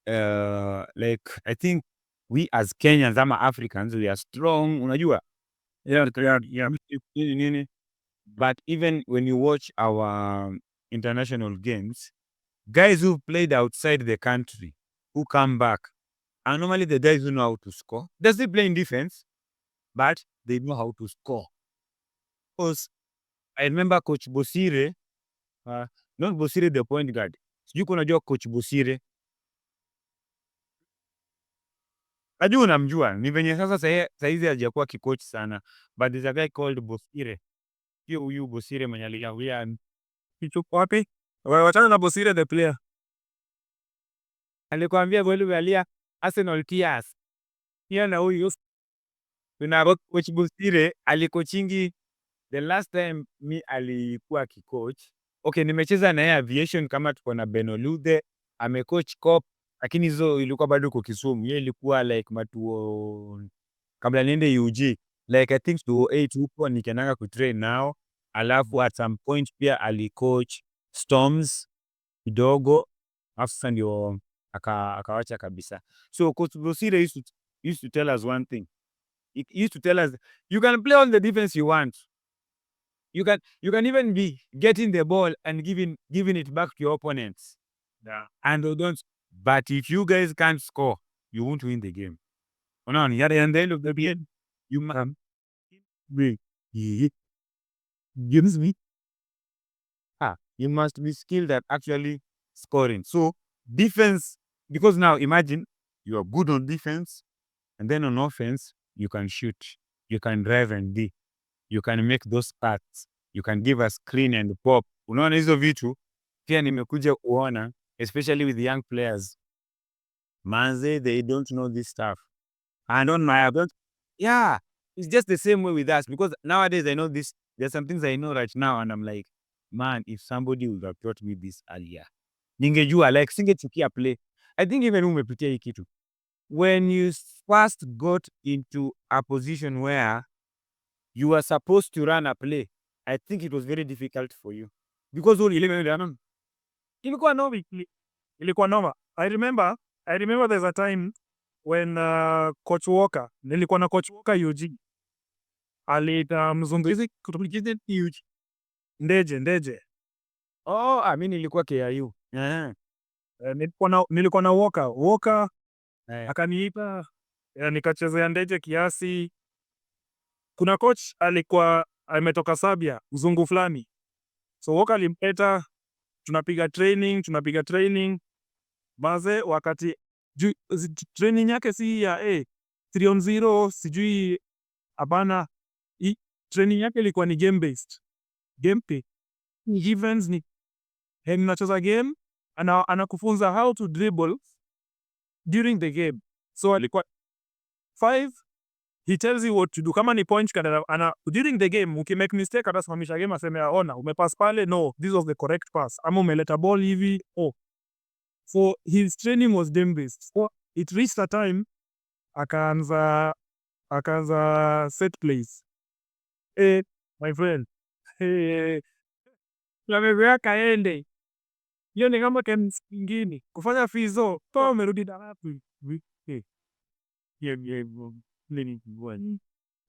Like I think we as Kenyans ama Africans we are strong. Unajua, nini. But even when you watch our international games, guys who played outside the country who come back are normally the guys who know how to score. They're still playing defense, but they know how to score. Because I remember Coach Bosire, not Bosire the point guard. Sijui kama unajua Coach Bosire. Najua unamjua. Ni venye sasa saizi hajakuwa kikoach sana. But there's a guy called Bosire. Hiyo huyu Bosire mwenye aliawia Kichuku wapi? Wachana na Bosire the player. alikwambia kweli umealia Arsenal Tears. Hiyo na huyu tuna Coach Bosire alikochingi the last time mi alikuwa kikoach. Okay, nimecheza na yeye aviation kama tuko na Benoludhe, amecoach cop, lakini hizo ilikuwa bado kwa Kisumu. Yeye ilikuwa like matuo kabla niende UG. Like I think 208 huko nikiendanga kutrain nao. Alafu at some point pia alicoach Storms kidogo. Alafu sasa ndio akawacha kabisa. So Coach Bosire used to tell us one thing. He used to tell us, you can play all the defense you want. You can even be getting the ball and giving it back to your opponents. Yeah. And don't. But if you guys can't score, you won't win the game. Unaona, at the end of the game, you must gives me. You must be skilled at actually scoring. So defense, because now imagine you are good on defense, and then on offense you can shoot, you can drive and D, you can make those cuts, you can give a screen and pop. Unaona hizo vitu pia nimekuja kuona, especially with young players. Manze, they don't know this stuff. I don't know. Yeah, it's just the same way with us because nowadays I know this. There's some things I know right now, and I'm like, man, if somebody would have taught me this earlier, ningejua, like singechukia play. I think even umepitia hii kitu. When you first got into a position where you were supposed to run a play, I think it was very difficult for you because Ilikuwa noma. I remember there's a time when Coach Walker, nilikuwa na Coach Walker UG. Aliita mzunguzi kutupikize UG. Ndeje. Mimi nilikuwa KIU. Nilikuwa na Walker akaniita, nikachezea Ndeje kiasi. Kuna coach alikuwa ametoka Sabia, mzungu fulani. So Walker alimpeta, tunapiga training. Baze wakati training yake si ya 3-on-0 sijui hapana. Training yake ilikuwa ni game based. Gameplay. Ni events ni mnacheza game, anakufunza how to dribble during the game. So alikuwa 5, he tells you what to do. Kama ni point kana during the game ukimake mistake atasimamisha game aseme ona umepass pale, no, this was the correct pass. Ama umeleta ball hivi, So his training was game based. So it reached a time akaanza set plays. My friend. Lamevea kaende. Hiyo ni kama games nyingine. Kufanya fizo, toa umerudi daratu.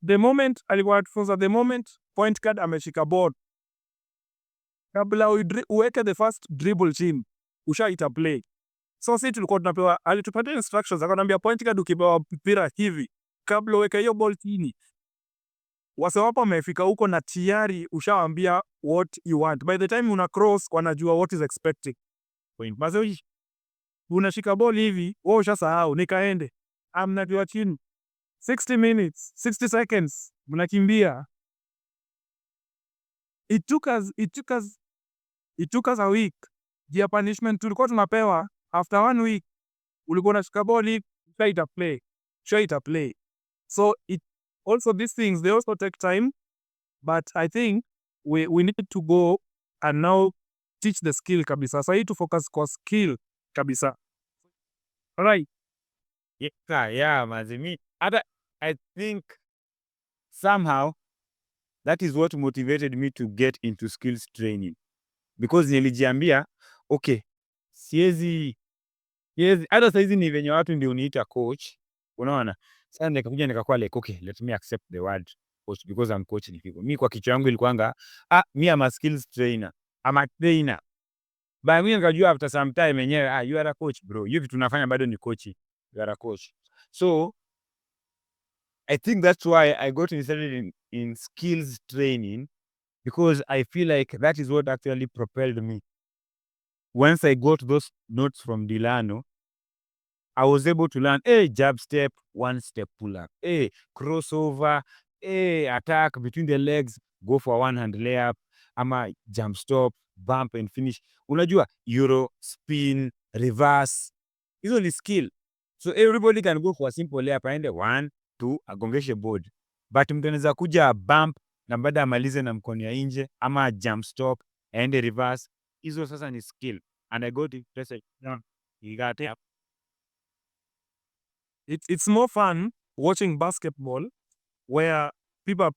The moment alikuwa atufunza, the moment point guard ameshika board, kabla uweke the first dribble chini, ushaita play. So sisi tulikuwa tunapewa, alitupatia instructions, akanambia point guard ukipewa mpira hivi, kabla uweke hiyo ball chini, wase wapo wamefika huko na tayari ushawaambia what you want. By the time una cross, wanajua what is expected. Basi unashika ball hivi, wewe ushasahau, nikaende. Mnajua chini. 60 minutes, 60 seconds, mnakimbia. It took us a week. Dia punishment tulikuwa tunapewa after 1 week. Ulikuwa unashika ball hivi, try play. So it also, these things, they also take time, but I think we need to go and now teach the skill kabisa. Sasa hii to focus kwa skill kabisa. Alright. Yeah, mazimi. I think somehow That is what motivated me to get into skills training, because nilijiambia okay, siwezi hata saizi ni venye watu ndio uniita coach, unaona. Sasa nikakuja nikakuwa like okay, let me accept the word coach because I'm coaching people. Mi kwa kichwa yangu ilikuwanga me am a skills trainer, I'm a trainer. But mimi nikajua after some time yenyewe you are a coach bro, hiyo vitu unafanya bado ni coaching, you are a coach. So I think that's why I got interested in skills training, because I feel like that is what actually propelled me. Once I got those notes from Delano, I was able to learn jab step, one step pull up, crossover, attack between the legs, go for one hand layup, ama jump stop, bump and finish. Unajua euro, spin, reverse, hizo ni skill. So everybody can go for a simple layup, aende 1 2 agongeshe board, but mtu anaweza kuja bump na baada amalize na mkono ya nje, ama jump stop aende reverse. Hizo sasa ni skill, and I got interested. You got it. It's more fun watching basketball where people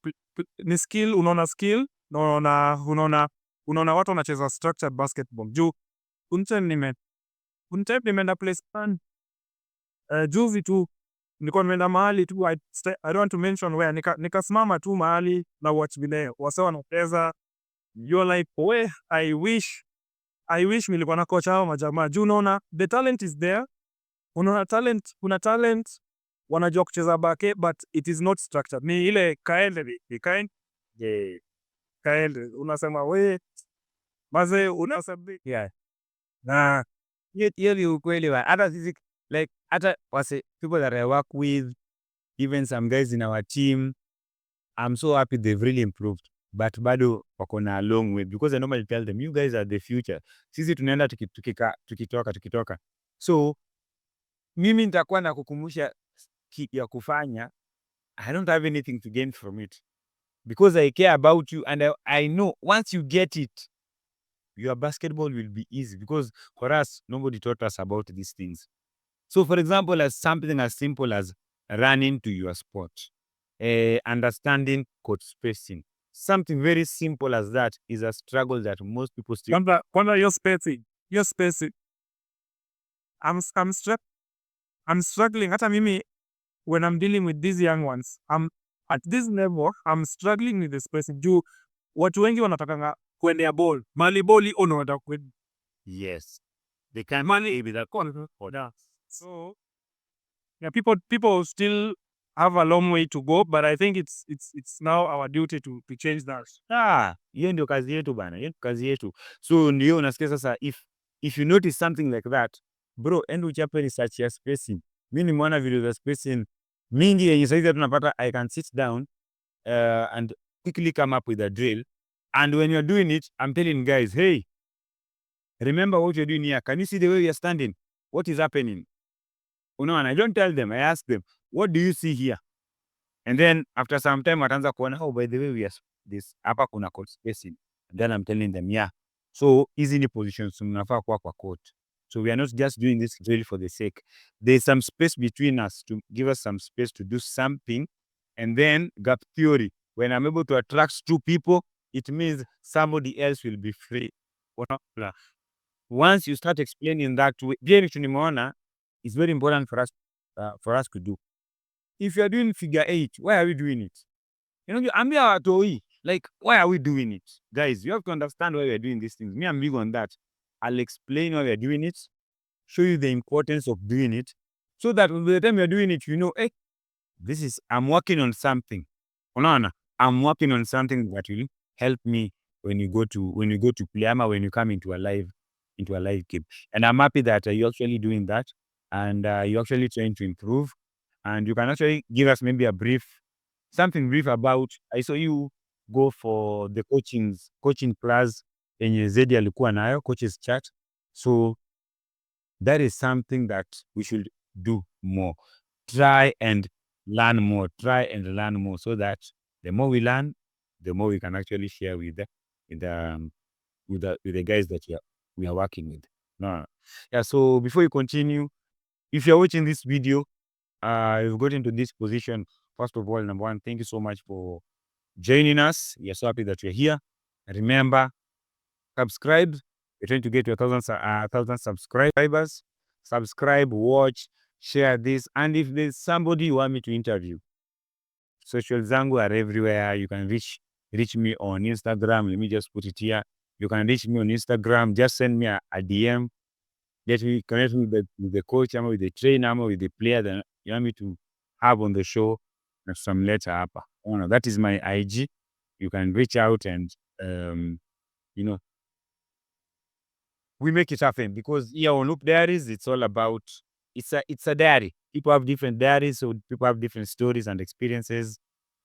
ni skill, unaona skill na unaona watu wanacheza structured basketball. Juu nimeenda place fun juzi tu, nilikuwa nimeenda mahali tu, I don't want to mention where, nikasimama tu mahali na watch vile wase wanacheza. You're like I wish nilikuwa na coach hao majamaa. Juu unaona the talent is there, unaona talent, kuna talent, wanajua kucheza bake, but it is not structured. Ni ile kaende unasema maze unasema na hiyo ni ukweli wa hata sisi, like hata wase people that I work with, even some guys in our team, I'm so happy they've really improved, but bado wako na a long way, because I normally tell them you guys are the future. Sisi tunaenda tukitoka. So mimi nitakuwa na kukumbusha kitu ya kufanya. I don't have anything to gain from it, because I care about you, and I know once you get it, your basketball will be easy, because for us, nobody taught us about these things. So for example, as something as simple as running to your spot, understanding court spacing, something very simple as that is a struggle that most people still. Kwanza your spacing, I'm struggling. Hata mimi, when I'm dealing with these young ones, I'm at this level, I'm struggling with the spacing. Juu watu wengi wanatakanga kuendea ball, mali ball ono wanataka kwenda. Yes, they can't Mali that corner. So yeah, people still have a long way to go, but I think it's now our duty to change that. Hiyo ndio kazi yetu bana, hiyo kazi yetu. So ndio unasikia sasa, if you notice something like that, bro, end uchape research ya spacing. Mimi nimeona video za spacing mingi yenye saizi tunapata. I can sit down and quickly come up with a drill, and when you're doing it, I'm telling guys, hey, remember what you're doing here. Can you see the way you're standing? What is happening? Unaona, I don't tell them, I ask them, what do you see here? And then after some time wataanza kuona, oh, by the way, we are this hapa kuna court spacing. And then I'm telling them, yeah, so hizi ni positions mnafaa kuwa kwa court. So we are not just doing this drill for the sake. There's some space between us to give us some space to do something. And then gap theory, when I'm able to attract 2 people, it means somebody else will be free. Once you start explaining that way, nimeona it's very important for us to do. If you are doing figure 8, why are we doing it? Ambia watoi, like, why are we doing it? Guys, you have to understand why we are doing these things. Me, I'm big on that. I'll explain why we are doing it, show you the importance of doing it, so that by the time you're doing it, you know, hey, I'm working on something. Unaona, I'm working on something that will help me when you go to play, ama when you come into a live game. And I'm happy that you're actually doing that, and you're actually trying to improve. And you can actually give us maybe something brief about, I saw you go for the coaching class yenye Zedi alikuwa nayo, coaches chat. So that is something that we should do more. Try and learn more, so that the more we learn, the more we can actually share with the guys that we are working with. Yeah, so before you continue, if you're watching this video, you've got into this position, first of all, number one, thank you so much for joining us. We are so happy that you're here. Remember, subscribe. We're trying to get to 1,000 subscribers. Subscribe, watch, share this. And if there's somebody you want me to interview, social zangu are everywhere. You can reach me on Instagram. Let me just put it here. You can reach me on Instagram. Just send me a DM. Let me connect with the coach, with the trainer, with the player that you want me to have on the show. Some letter up. That is my IG. You can reach out and we make it happen, because here on Hoop Diaries, it's all about it's a diary. People have different diaries, so people have different stories and experiences,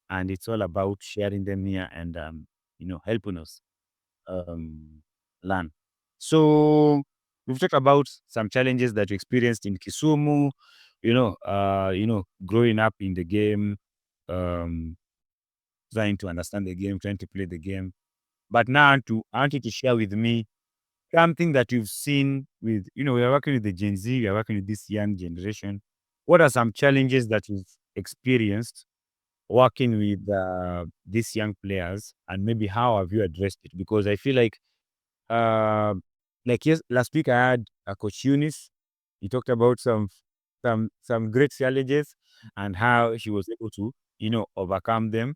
and it's all about sharing them here and helping us learn. So we've talked about some challenges that we experienced in Kisumu, growing up in the game, trying to understand the game, trying to play the game. But now I want you to share with me something that you've seen with, we are working with the Gen Z, we are working with this young generation. What are some challenges that you've experienced working with these young players, and maybe how have you addressed it? Because I feel uh, yes, last week I had a coach Eunice. He talked about some great challenges and how she was able to, overcome them.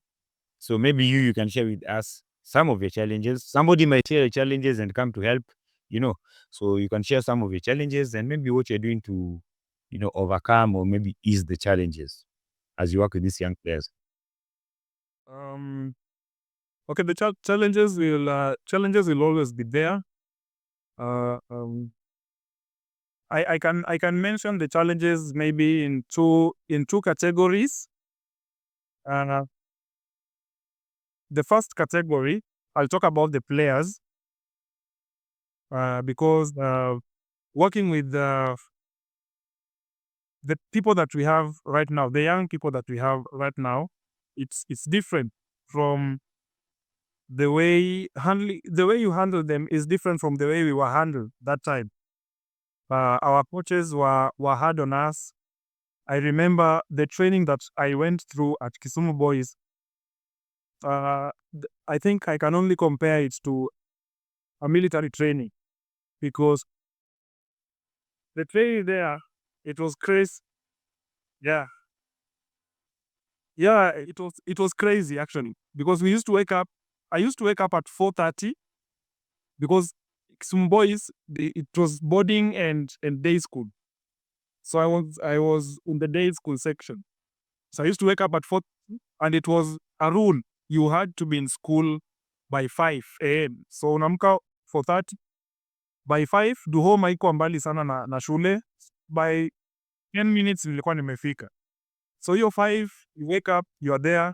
So maybe you can share with us some of your challenges. Somebody might share your challenges and come to help, you know. So you can share some of your challenges and maybe what you're doing to, overcome or maybe ease the challenges as you work with these young players. Okay, the challenges will always be there. I can mention the challenges maybe in two categories. The first category, I'll talk about the players, because working with the people that we have right now, the young people that we have right now, it's different from the way you handle them is different from the way we were handled that time. Our coaches were hard on us. I remember the training that I went through at Kisumu Boys. I think I can only compare it to a military training, because the training there, it was crazy. Yeah, yeah, it was crazy actually, because we used to wake up. I used to wake up at 4:30, because some boys, it was boarding and day school. So I was in the day school section. So I used to wake up at 4, and it was a rule. You had to be in school by 5 a.m. So unamka 4:30. By 5, Duhoma haikuwa mbali sana na shule. By 10 minutes nilikuwa nimefika. So hiyo 5, you wake up, you are there,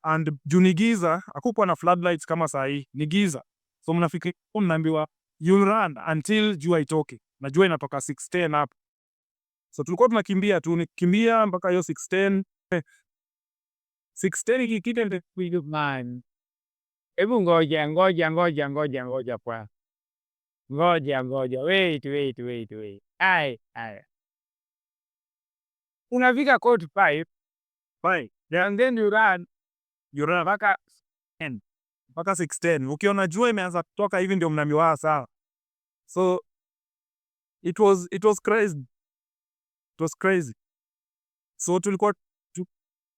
and juu ni giza, hakukuwa na floodlights kama saa hii, ni giza. So mnafika, mnaambiwa you run until jua itoke, na jua inatoka 6:10 hapo. So tulikuwa tunakimbia tu, nikimbia mpaka hiyo 6:10. 6:10 ikikita ndio man. Hebu ngoja kwa. Ngoja. Wait. Ai. Unafika code 5. And then you run mpaka 10. Mpaka 6:10. Ukiona jua imeanza kutoka hivi ndio mnaambiwa sawa. So it was crazy. It was crazy. So tulikuwa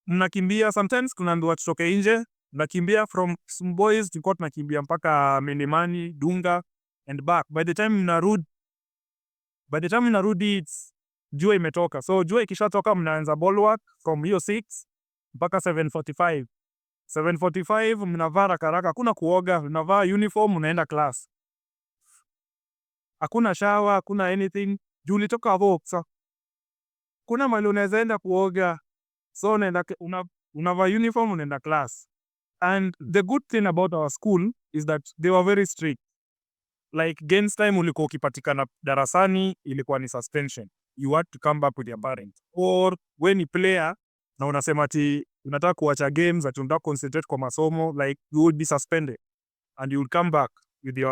mnakimbia, sometimes tunaambiwa tutoke nje, mnakimbia from some boys, tulikuwa tunakimbia mpaka Milimani, Dunga and back. By the time mnarudi it's jua imetoka. So jua ikishatoka mnaanza bulwark from hiyo 6 mpaka 7:45. 7:45 mnavaa haraka, hakuna kuoga, mnavaa uniform, mnaenda class. Hakuna shower, hakuna anything. Juu ulitoka hapo, kuna mahali unaweza enda kuoga. So unavaa uniform, unaenda class. And the good thing about our school is that they were very strict. Like games time, ulikuwa ukipatikana darasani, ilikuwa ni suspension. You had to come back with your parents. Or when you player na unasema ati unataka kuacha games, ati unataka concentrate kwa masomo, like you would be suspended and you would come back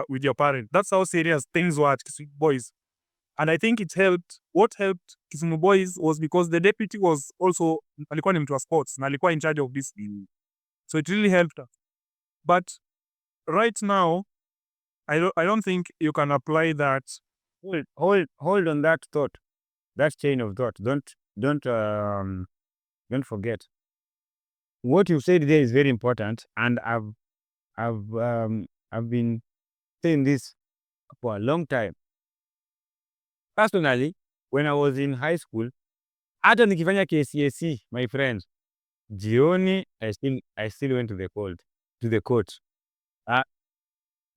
with your parents. That's how serious things were at Kisumu Boys. And I think it helped. What helped Kisumu Boys was because the deputy was also, alikuwa ni mtu wa sports na alikuwa in charge of this. So it really helped us. But right now, I don't think you can apply that. Hold on that thought, that chain of thought. Don't forget what you said there is very important, and I've been saying this for a long time. Personally, when I was in high school, hata nikifanya KCSE, my friends, jioni I still went to the court.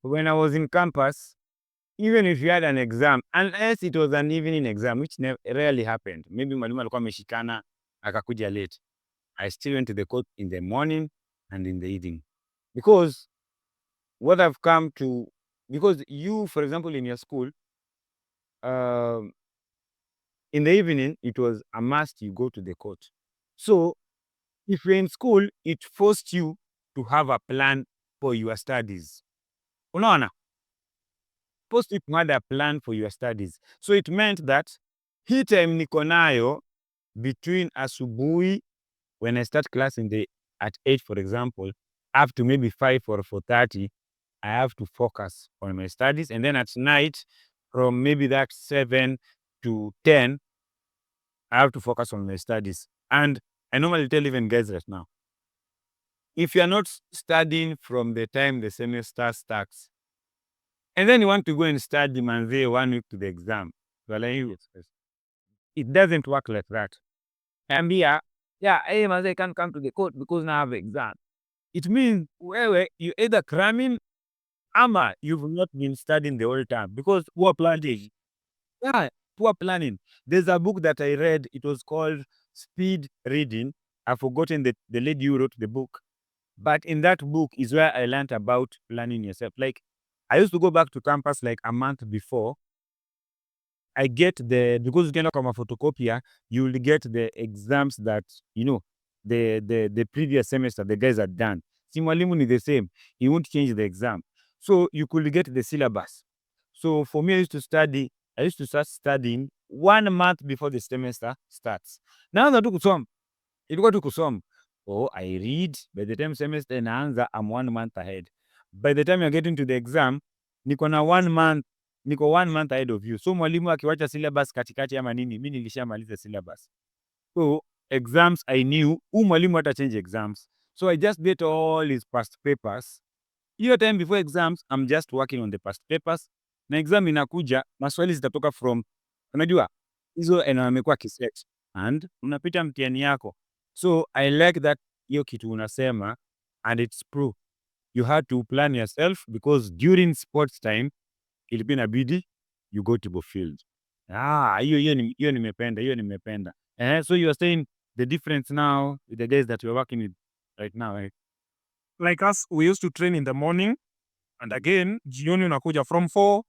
When I was in campus, even if you had an exam, unless it was an evening exam, which rarely happened, maybe mwalimu alikuwa ameshikana akakuja late, I still went to the court in the morning and in the evening. Because what I've come to, because you, for example, in your school, in the evening, it was a must you go to the court. So if you're in school, it forced you to have a plan for your studies. Unaona? Forced you to have a plan for your studies. So it meant that hii time niko nayo between asubuhi, when I start class at 8, for example, up to maybe 5 or 4:30, I have to focus on my studies. And then at night, from maybe that 7 to 10, I have to focus on my studies. And I normally tell even guys right now, if you're not studying from the time the semester starts, and then you want to go and study manze 1 week to the exam, you're like, it doesn't work like that. And yeah, hey manze, I can't come to the court because now I have exam. It means you either cramming ama you've not been studying the whole time because poor planning. Yeah, poor planning. There's a book that I read. It was called Speed Reading. I've forgotten the lady who wrote the book. But in that book is where I learned about planning yourself. Like, I used to go back to campus like a month before. I get because ukienda kwa maphotocopia, you will get the exams that, the previous semester, the guys are done. Si mwalimu ni the same. He won't change the exam. So you could get the syllabus. So for me, I used to start studying 1 month before the semester starts. Naanza tu kusoma. Ilikuwa tu kusoma. Oh, I read. By the time semester inaanza, I'm 1 month ahead. By the time you're getting to the exam, niko 1 month ahead of you. So mwalimu akiwacha syllabus katikati ama nini, mimi nilishamaliza syllabus. So exams I knew, mwalimu hata change exams. So I just get all his past papers. Hiyo time before exams, I'm just working on the past papers. Na exam inakuja, maswali zitatoka from, unajua, hizo amekuwa kiset. And unapita mtihani yako. So I like that hiyo kitu unasema, and it's true. You had to plan yourself because during sports time, ilikuwa inabidi you go to the field. Hiyo nimependa. So you are saying the difference now with the guys that you're working with right now, right? Like us, we used to train in the morning, and again, jioni unakuja from 4,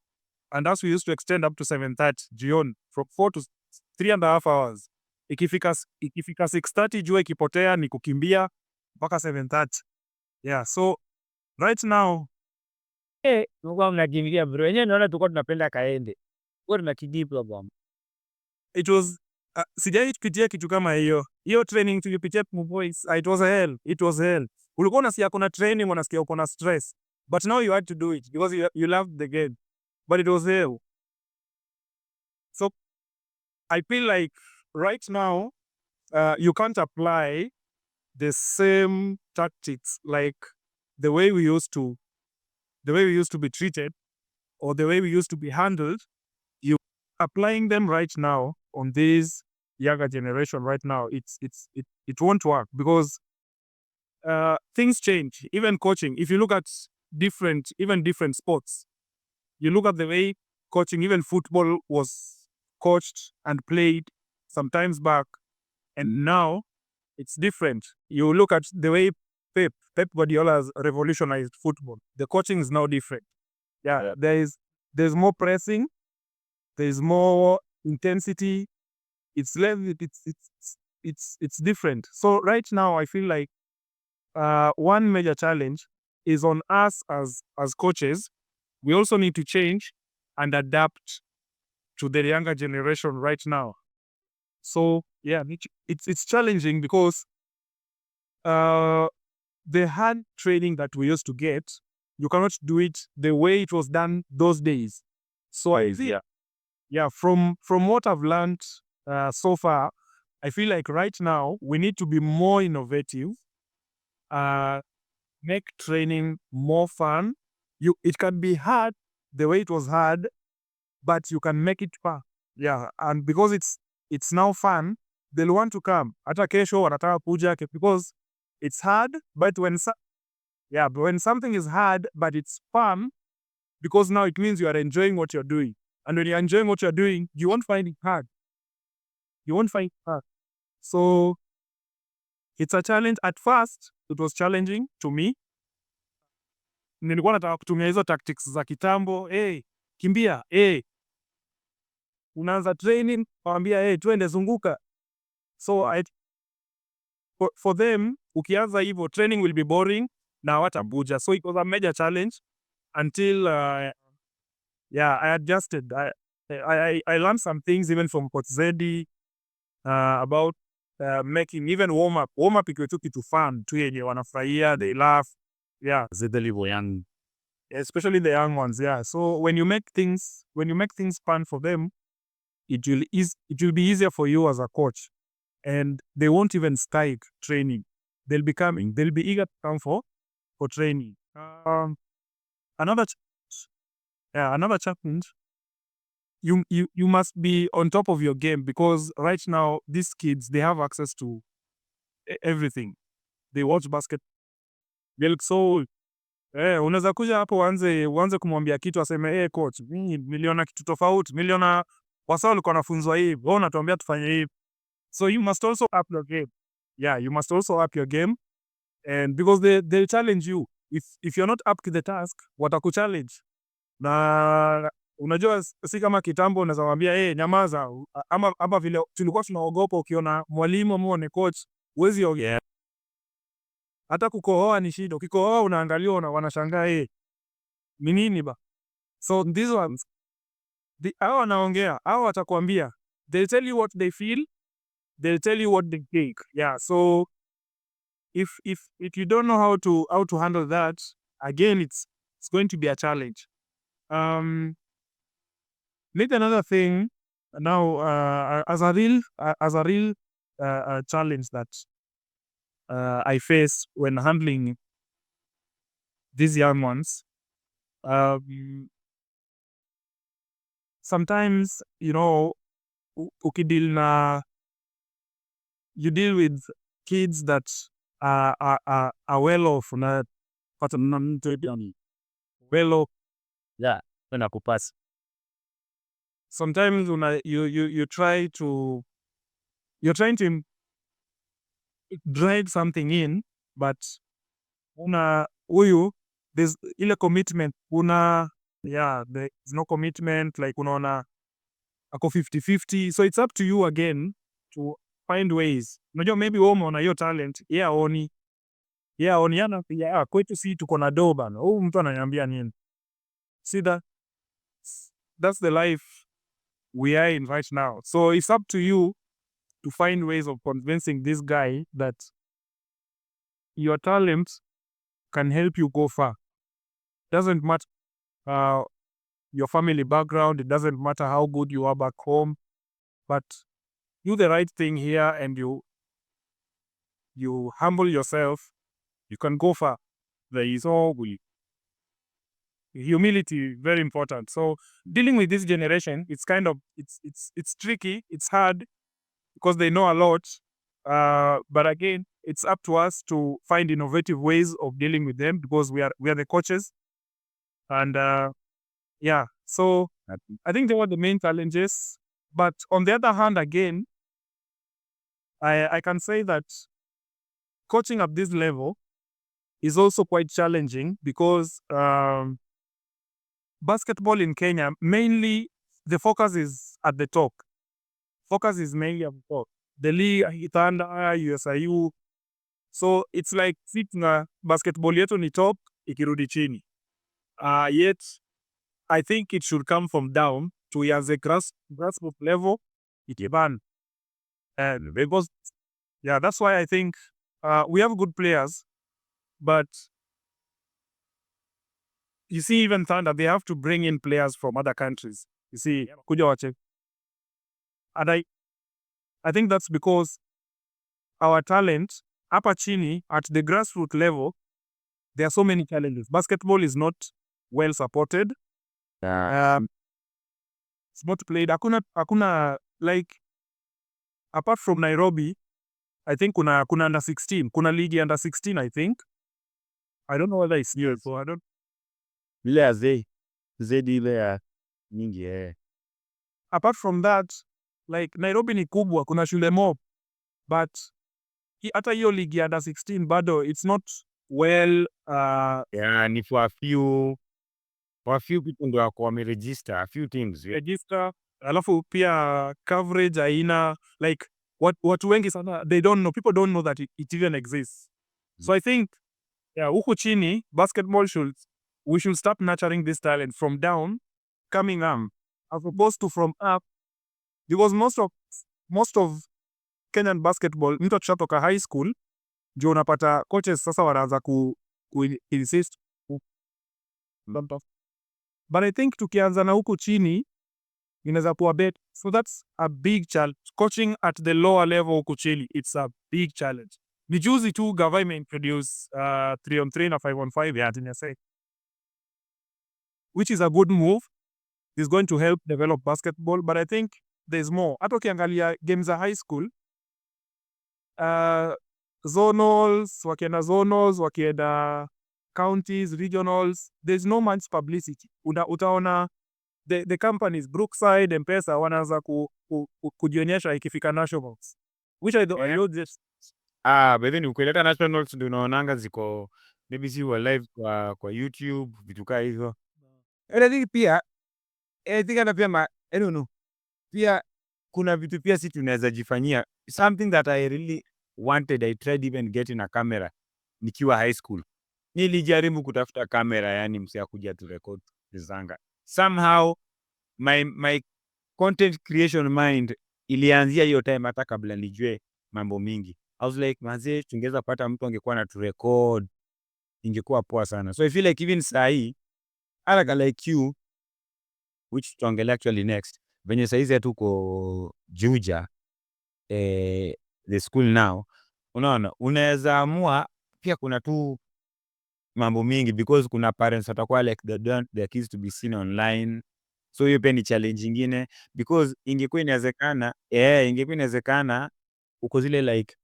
and us we used to extend up to 7:30 jioni, from 4 to 3.5 hours. Ikifika 6:30 jua ikipotea ni kukimbia mpaka 7:30. Yeah, so right now, Tulikuwa mnakimbilia bro. Wenyewe naona tulikuwa tunapenda kaende. Tulikuwa tunakidiplo bwana. it was sijai pitia kitu kama hiyo. Hiyo training tulipitia boys, it was hell. It was hell. Ulikuwa unasikia kuna training, unasikia uko na stress. But now you had to do it because you loved the game. But it was hell. So I feel like right now, you can't apply the same tactics like the way we used to be treated or the way we used to be handled. You applying them right now on this younger generation right now, it won't work because things change. Even coaching, if you look at different sports, you look at the way coaching, even football was coached and played sometimes back, and now it's different. You look at the way Pep Guardiola has revolutionized football. The coaching is now different. Yeah. There's more pressing, there's more intensity. It's less. It's different. So right now, I feel like one major challenge is on us as coaches. We also need to change and adapt to the younger generation right now. So yeah, it's challenging because the hard training that we used to get, you cannot do it the way it was done those days. So I feel, from what I've learned so far, I feel like right now we need to be more innovative, make training more fun. It can be hard the way it was hard, but you can make it fun. Yeah, and because it's now fun, they'll want to come. Hata kesho wanataka kuja because it's hard, but when something is hard but it's fun, because now it means you are enjoying what you're doing. And when you're enjoying what you're doing, you won't find it hard. You won't find it hard. So it's a challenge. At first, it was challenging to me. Nilikuwa nataka kutumia hizo tactics za kitambo. Kimbia. Unaanza training, waambia twende zunguka. So for them, ukianza hivyo, training will be boring na hawatakuja. So it was a major challenge until I adjusted. I learned some things even from Coach Zeddy about making even warm up ikiwa tu kitu fun tu yenye wanafurahia, they laugh. Yeah, young. especially the young ones. Yeah, so when you make things fun for them, it will be easier for you as a coach, and they won't even sky training. They'll be eager to come for training. Another challenge. You must be on top of your game, because right now these kids, they have access to everything. They watch basket. So unaweza kuja hapo uanze kumwambia kitu aseme coach, niliona kitu tofauti, niliona wasa walikuwa wanafunzwa hivi, wewe unatuambia tufanye hivi. So you must also up your game. Yeah, you must also up your game, and because they challenge you. If you're not up to the task, watakuchallenge. Na unajua si kama kitambo unaweza mwambia nyamaza, ama vile tulikuwa tunaogopa ukiona mwalimu ama coach huwezi ongea. Hata kukohoa ni shida. Ukikohoa unaangalia wanashangaa ni nini ba. So these ones, hao wanaongea, hao watakwambia, they'll tell you what they feel, they'll tell you what they think. Yeah, so if you don't know how to handle that, again it's going to be a challenge. Maybe another thing now, as a real challenge that I face when handling these young ones. Sometimes, you deal with kids that are well off, well off. Yeah, kupasa. Sometimes you're trying to drive something in, but there's ile commitment, there's no commitment, like unaona ako 50-50. So it's up to you again to find ways. Unajua maybe wewe umeona hiyo talent, aoni kwetu si tuko na do bana, mtu ananiambia nini? See that's the life we are in right now. So it's up to you to find ways of convincing this guy that your talent can help you go far. Doesn't matter your family background, it doesn't matter how good you are back home, but do the right thing here and you humble yourself, you can go far. There is humility, very important. So dealing with this generation, it's kind of it's tricky, it's hard, because they know a lot. But again, it's up to us to find innovative ways of dealing with them, because we are the coaches. And so I think they were the main challenges. But on the other hand, again, I can say that coaching at this level is also quite challenging, because basketball in Kenya, mainly the focus is at the top. Focus is mainly at the top. The league, Thunder, USIU. So it's like basketball yetu ni top, ikirudi chini. Yet, I think it should come from down to as a grassroots level, ikiban. And because, that's why I think we have good players. But you see, even Thunder, they have to bring in players from other countries. You see, kuja wache. And I think that's because our talent, hapa chini, at the grassroots level, there are so many challenges. Basketball is not well supported. It's not played. Hakuna like, apart from Nairobi, I think kuna under 16. Kuna league under 16, I think. I don't know whether it's new, so I don't. Ile ya zedi ile ya nyingi Apart from that, like Nairobi ni kubwa, kuna shule mob, but hata hiyo league under 16 bado it's not well ni for a few people ndio wako wameregister, a few teams. register. Alafu pia coverage haina, like watu wengi sana, they don't know, people don't know that it even exists. So I think huku chini basketball we should start nurturing this talent from down coming up as opposed to from up, because most of Kenyan basketball, mtu akishatoka high school ndio unapata coaches sasa wanaanza ku insist. But I think tukianza na huku chini inaweza kuwa bet. So that's a big challenge. Coaching at the lower level huku chini, it's a big challenge. Ni juzi tu government introduce 3-on-3 na 5-on-5 ya TNSA, which is a good move. It's going to help develop basketball, but I think there's more. Hata ukiangalia games za high school, zonals, wakienda counties, regionals, there's no much publicity. Utaona the companies Brookside, M-Pesa wanaanza kujionyesha ikifika nationals, which I know this. But then ukileta nationals ndio unaonanga ziko maybe si wa live kwa YouTube, vitu kaa hivyo. And I think pia I don't know, pia kuna vitu pia si tunaweza jifanyia. Something that I really wanted, I tried even getting a camera nikiwa high school. Nilijaribu kutafuta kamera, yani msi akuja tu record zanga. Somehow my content creation mind ilianzia hiyo time hata kabla nijue mambo mingi. I was like, manze, tungeweza pata mtu angekuwa na tu record, ingekuwa poa sana. So I feel like even sahi, hata like you, which tutaongelea actually next, venye saizi ya tuko Juja, the school now, unaona, unaweza amua, pia kuna tu mambo mingi, because kuna parents watakuwa like they don't their kids to be seen online. So hiyo pia ni challenge ingine, because ingekuwa inawezekana uko zile like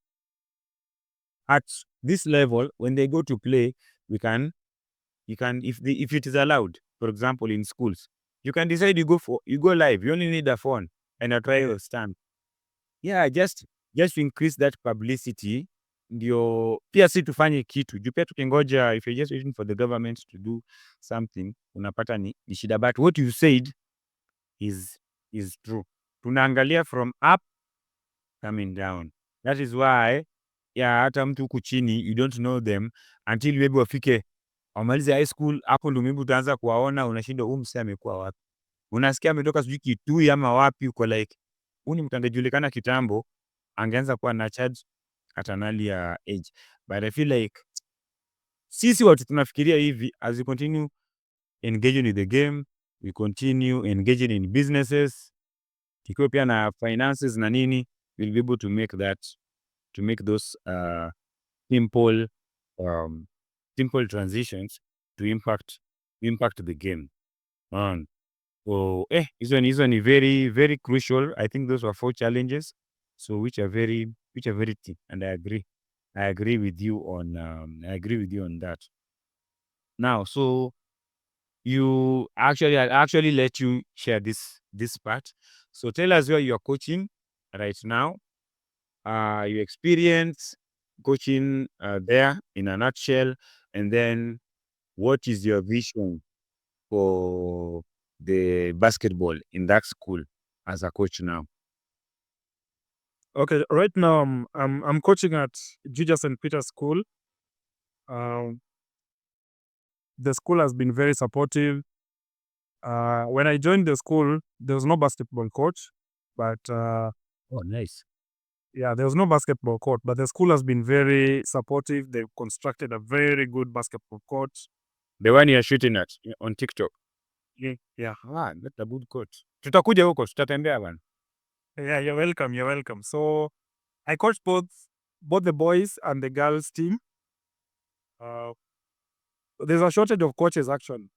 at this level when they go to play, you can if it is allowed, for example in schools, you can decide you go live, you only need a phone and a trial stand. Just to increase that publicity, ndio pia si tufanye kitu juu pia tukingoja, if you're just waiting for the government to do something, unapata ni shida. But what you said is true. Tunaangalia from up coming down. That is why hata mtu huku chini you don't know them until maybe wafike wamalize high school. Hapo ndio maybe utaanza kuwaona, unashindwa huyu msee amekuwa wapi. Unasikia ametoka sijui Kitui ama wapi, uko like huyu ni mtu angejulikana kitambo, angeanza kuwa na charge at an earlier age. But I feel like sisi watu tunafikiria hivi, as we continue engaging with the game, we continue engaging in businesses, tukiwa pia na finances na nini, we'll be able to make those simple transitions to impact the game. So hizo ni very very crucial. I think those were 4 challenges, so which are very deep, and I agree with you on that. Now, so I actually let you share this part. So tell us where you are coaching right now, your experience coaching there in a nutshell, and then what is your vision for the basketball in that school as a coach now? Okay, right now I'm coaching at Juja St. Peter's School. The school has been very supportive. When I joined the school, there was no basketball coach, but Oh, nice. Yeah, there was no basketball court, but the school has been very supportive. They've constructed a very good basketball court. The one you're shooting at on TikTok. Yeah. That's a good coach. Tutakuja huko, tutatembea bwana. Yeah, you're welcome. You're welcome. So I coached both the boys and the girls team. There's a shortage of coaches actually.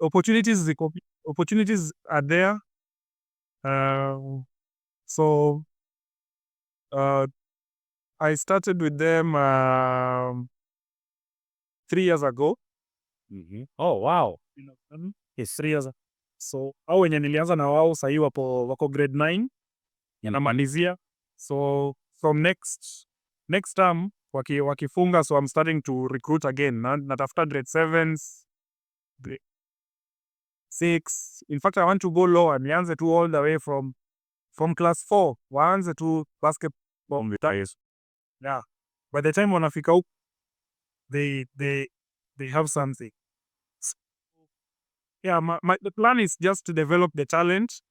Opportunities are there. So I started with them 3 years ago. Oh, wow. Yes, 3 years. So hao wenye nilianza na wao sahii wako grade 9 yanamalizia. So from next term wakifunga, so I'm starting to recruit again. Natafuta grade 7s, grade 6. In fact, I want to go lower. Nianze tu all the way from class 4. Waanze tu basketball. Yeah. By the time wanafika huko, they have something. Yeah, the plan is just to develop the talent,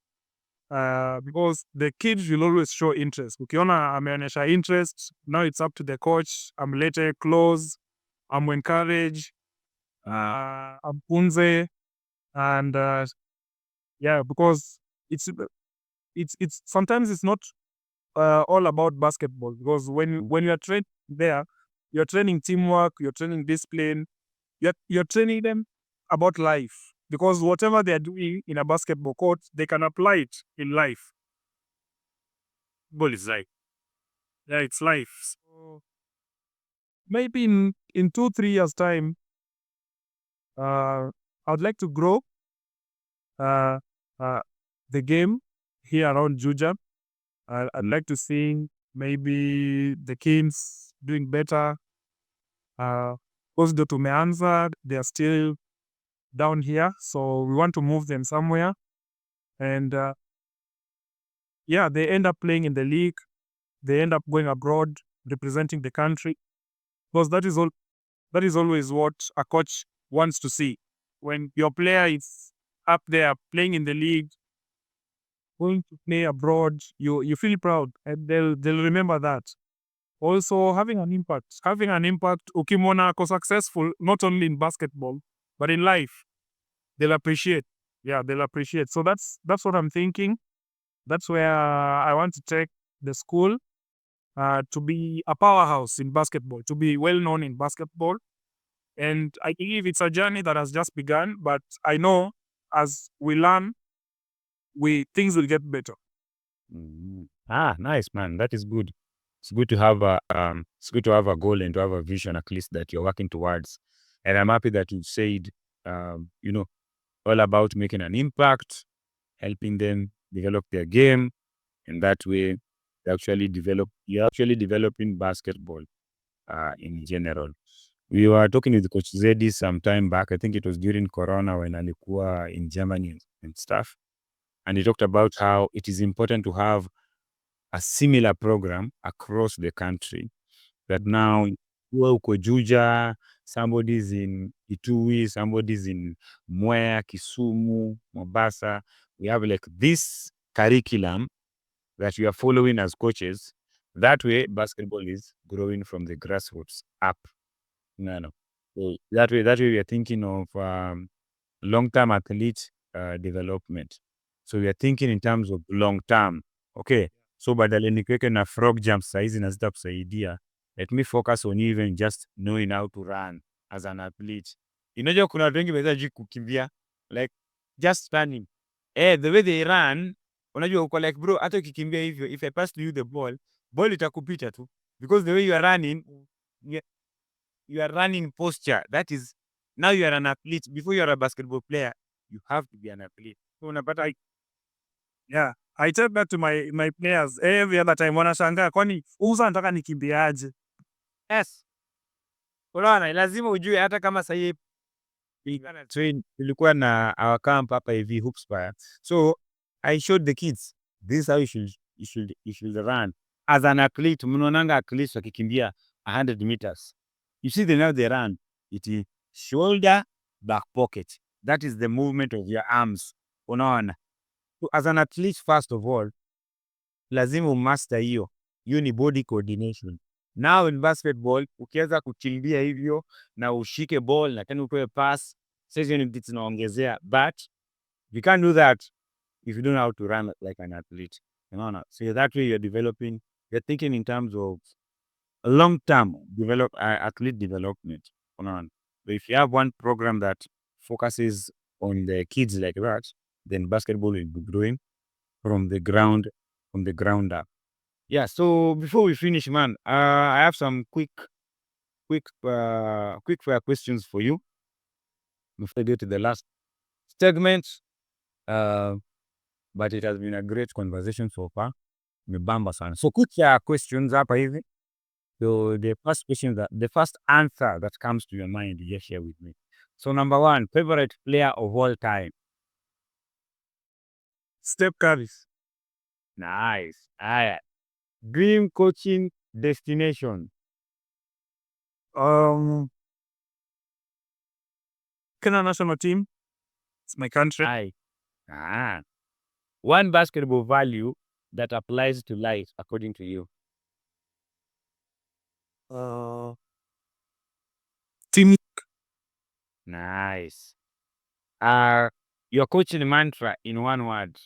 because the kids will always show interest. Ukiona ameonyesha interest, now it's up to the coach. Amlete close, encourage, ampunze, and yeah, because it's sometimes it's not all about basketball, because when you are trained there, you're training teamwork, you're training discipline, you're training them about life, because whatever they're doing in a basketball court, they can apply it in life. Ball is life. Yeah, it's life. So maybe in 2-3 years time, I'd like to grow uh, the game here around Juja. I'd like to see maybe the kids doing better. Because ndo tumeanza, they are still down here, so we want to move them somewhere. And yeah, they end up playing in the league. They end up going abroad, representing the country. Because that is always what a coach wants to see. When your player is up there playing in the league, going to play abroad, you feel proud, and they'll remember that. Also, having an impact. Ukimwona ako successful, not only in basketball, but in life, they'll appreciate. Yeah, they'll appreciate. So that's what I'm thinking. That's where I want to take the school, to be a powerhouse in basketball, to be well known in basketball. And I believe it's a journey that has just begun, but I know as we learn, things will get better. Nice, man. That is good. It's good to have a goal and to have a vision, at least, that you're working towards. And I'm happy that you said, all about making an impact, helping them develop their game, and that way you're actually developing basketball in general. We were talking with Coach Zeddy some time back. I think it was during Corona when alikuwa in Germany and stuff. And he talked about how it is important to have a similar program across the country. That now, uko Juja, somebody's in Itui, somebody's in Mwea, Kisumu, Mombasa. We have like this curriculum that we are following as coaches. That way, basketball is growing from the grassroots up. No. So that way we are thinking of long-term athlete development. So we are thinking in terms of long-term. Okay, so badala nikiweke na frog jump saizi na zitakusaidia, let me focus on even just knowing how to run as an athlete. Unajua kuna watu wengi wanaweza kukimbia, like just running. The way they run, unajua uko like bro, hata ukikimbia hivyo, if I pass to you the ball itakupita tu, because the way you are running, you are running posture. That is, now you are an athlete. Before you are a basketball player, you have to be an athlete. So unapata, yeah, I tell that to my players every other time. Wanashangaa, kwani uza nataka nikimbiaje? yes. Unaona, lazima ujue hata kama sahii tulikuwa na our camp hapa hivi Hoopspire. So I showed the kids, this is how you should run. As an athlete, mnaonanga athletes wakikimbia 100 meters. You see now they run. It is shoulder, back pocket. That is the movement of your arms. Unaona. So as an athlete, first of all, lazima umaster hiyo. hiyo ni body coordination. Now in basketball, ukiweza kukimbia hivyo na ushike ball na tena utoe pass, sasa hizo ni vitu zinaongezea, but you can't do that if you don't know how to run like an athlete. Unaona? So that way you're developing, you're thinking in terms of long-term athlete development. Unaona? So if you have one program that focuses on the kids like that, then basketball will be growing from the ground up. Yeah. So before we finish, man, I have some quick fire questions for you before I go to the last segment. But it has been a great conversation so far. Nimebamba sana. So quick fire questions hapa hivi. So the first answer that comes to your mind, just share with me. So number 1, favorite player of all time. Steph Curry. Nice. Aya. Dream coaching destination. Kenya national team. It's my country. Aye. One basketball value that applies to life according to you. Team. Nice. Your coaching mantra in one word.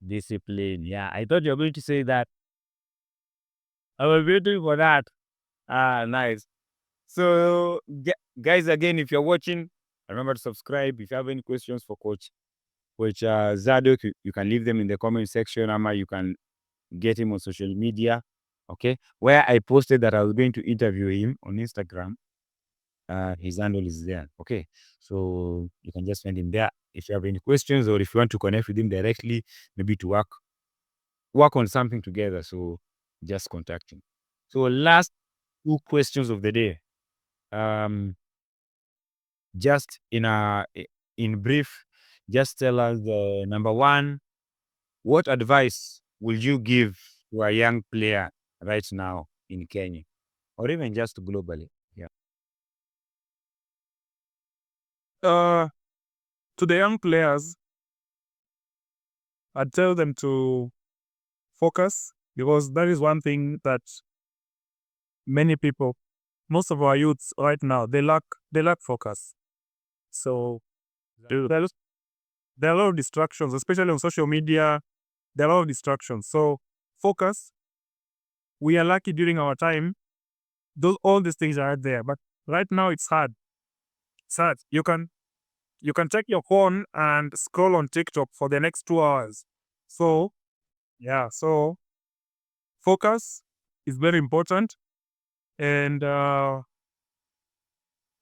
Discipline. Yeah, I thought you were going to say that. I was waiting for that. Nice. So, guys, again, if you're watching, remember to subscribe. If you have any questions for Coach Zaddock, you can leave them in the comment section, or you can get him on social media. Okay, where I posted that I was going to interview him on Instagram. His handle is there. Okay, so you can just find him there if you have any questions, or if you want to connect with him directly, maybe to work on something together. So just contact him. So last 2 questions of the day. Just in brief, just tell us number 1, what advice will you give to a young player right now in Kenya, or even just globally? Yeah. To the young players, I'd tell them to focus, because that is one thing that many people, most of our youths right now, they lack focus. So there are a lot of distractions, especially on social media. There are a lot of distractions. So focus. We are lucky during our time, all these things are out there, but right now it's hard. It's hard. You can take your phone and scroll on TikTok for the next 2 hours. So yeah, so focus is very important, and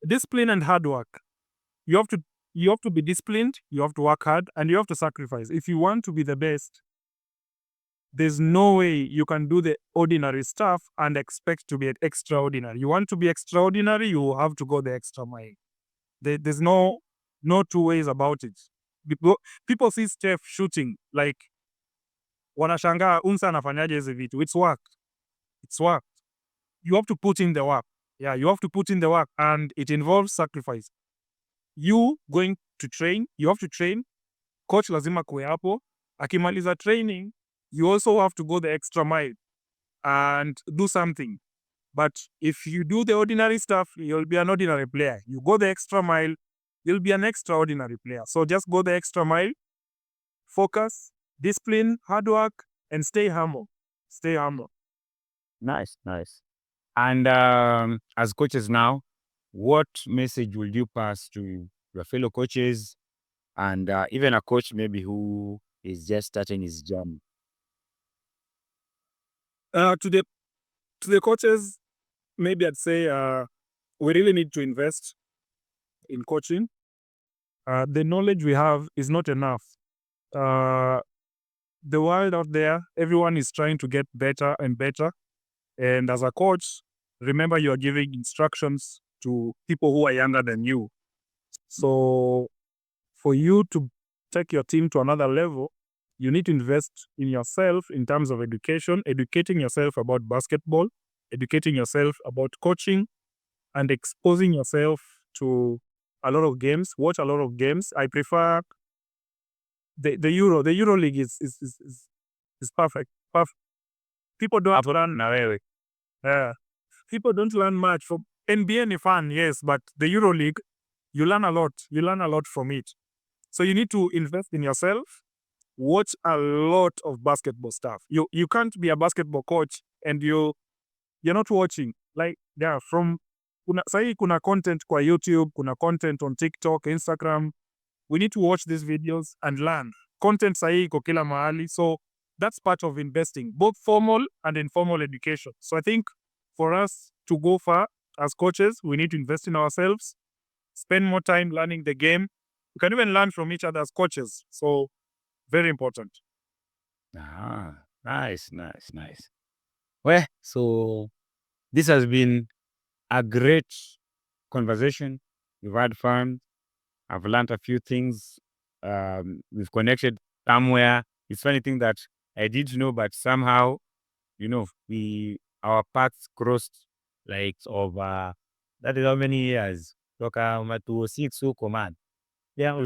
discipline and hard work. You have to be disciplined, you have to work hard, and you have to sacrifice. If you want to be the best, there's no way you can do the ordinary stuff and expect to be extraordinary. You want to be extraordinary, you have to go the extra mile. There's no 2 ways about it. People see Steph shooting, like wanashangaa unsa anafanyaje hizi vitu. It's work. You have to put in the work. Yeah, you have to put in the work, and it involves sacrifice. You going to train, you have to train. Coach lazima kuwe hapo. Akimaliza training, you also have to go the extra mile and do something. But if you do the ordinary stuff, you'll be an ordinary player. You go the extra mile, you'll be an extraordinary player. So just go the extra mile, focus, discipline, hard work, and stay humble. Nice. And as coaches now, what message will you pass to your fellow coaches and even a coach maybe who is just starting his journey? To the coaches, maybe I'd say we really need to invest in coaching. The knowledge we have is not enough. The world out there, everyone is trying to get better and better. And as a coach, remember you are giving instructions to people who are younger than you. So for you to take your team to another level, you need to invest in yourself in terms of education, educating yourself about basketball, educating yourself about coaching, and exposing yourself to a lot of games, watch a lot of games. I prefer the Euro. The Euro League is perfect. People don't learn na wewe. Yeah. People don't learn much from NBA ni fun, yes, but the Euro League, you learn a lot. You learn a lot from it. So you need to invest in yourself. Watch a lot of basketball stuff. You can't be a basketball coach and you're not watching. Like, yeah, from sahi kuna content kwa YouTube, kuna content on TikTok, Instagram. We need to watch these videos and learn. Content sahi iko kila mahali. So that's part of investing, both formal and informal education. So I think for us to go far as coaches, we need to invest in ourselves, spend more time learning the game. We can even learn from each other as coaches. So very important. Nice. Well, so this has been a great conversation. We've had fun. I've learned a few things. We've connected somewhere. It's funny thing that I did know, but somehow, our paths crossed like over, that is how many years? Toka 206 huko man. Yeah,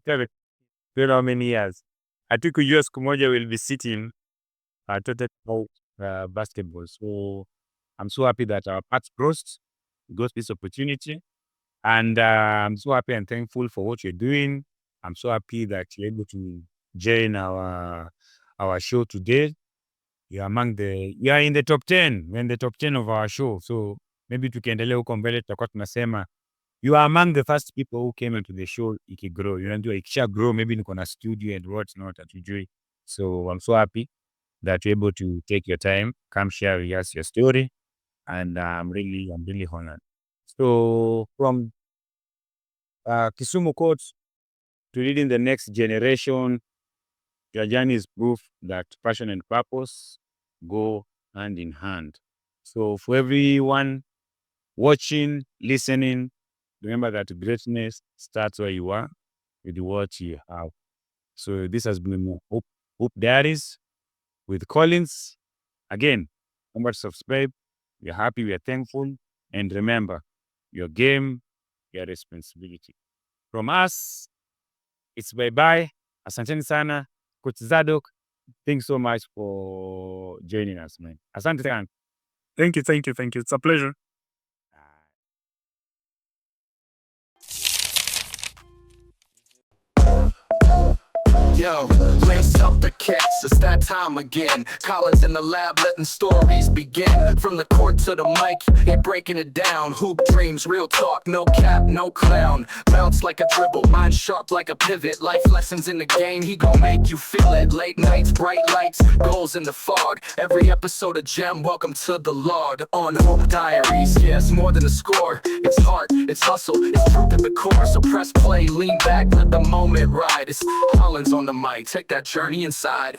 tell how many years. I think US kumoja will be sitting talking about basketball. So I'm so happy that our paths crossed, got this opportunity. And I'm so happy and thankful for what you're doing. I'm so happy that you're able to join our show today. You are in the top 10. We're in the top 10 of our show. So maybe tukiendelea huko mbele tutakuwa tunasema you are among the first people who came into the show ikigrow. Unajua ikisha grow, maybe niko na studio and what's not atujui. So I'm so happy that you're able to take your time, come share with us your story. And I'm really honored. So from Kisumu coach to leading the next generation, your journey is proof that passion and purpose go hand in hand. So for everyone watching, listening, remember that greatness starts where you are with what you have. So this has been Hoop Diaries with Collins. Again, remember to subscribe. We're happy, we're thankful. And remember, your game, your responsibility. From us, it's bye-bye. Asanteni sana. Coach Zaddock, thanks so much for joining us, man. Asante sana. Thank you. It's a pleasure. Yo, lace up the cats, it's that time again. Collins in the lab, letting stories begin. From the court to the mic, he breaking it down. Hoop dreams, real talk, no cap, no clown. Bounce like a dribble, mind sharp like a pivot. Life lessons in the game, he gon' make you feel it. Late nights, bright lights, goals in the fog. Every episode a gem, welcome to the Lord. On Hoop Diaries, yeah, it's more than a score. It's heart, it's hustle, it's truth at the core. So press play, lean back, let the moment ride. It's Collins on the mic, take that journey inside.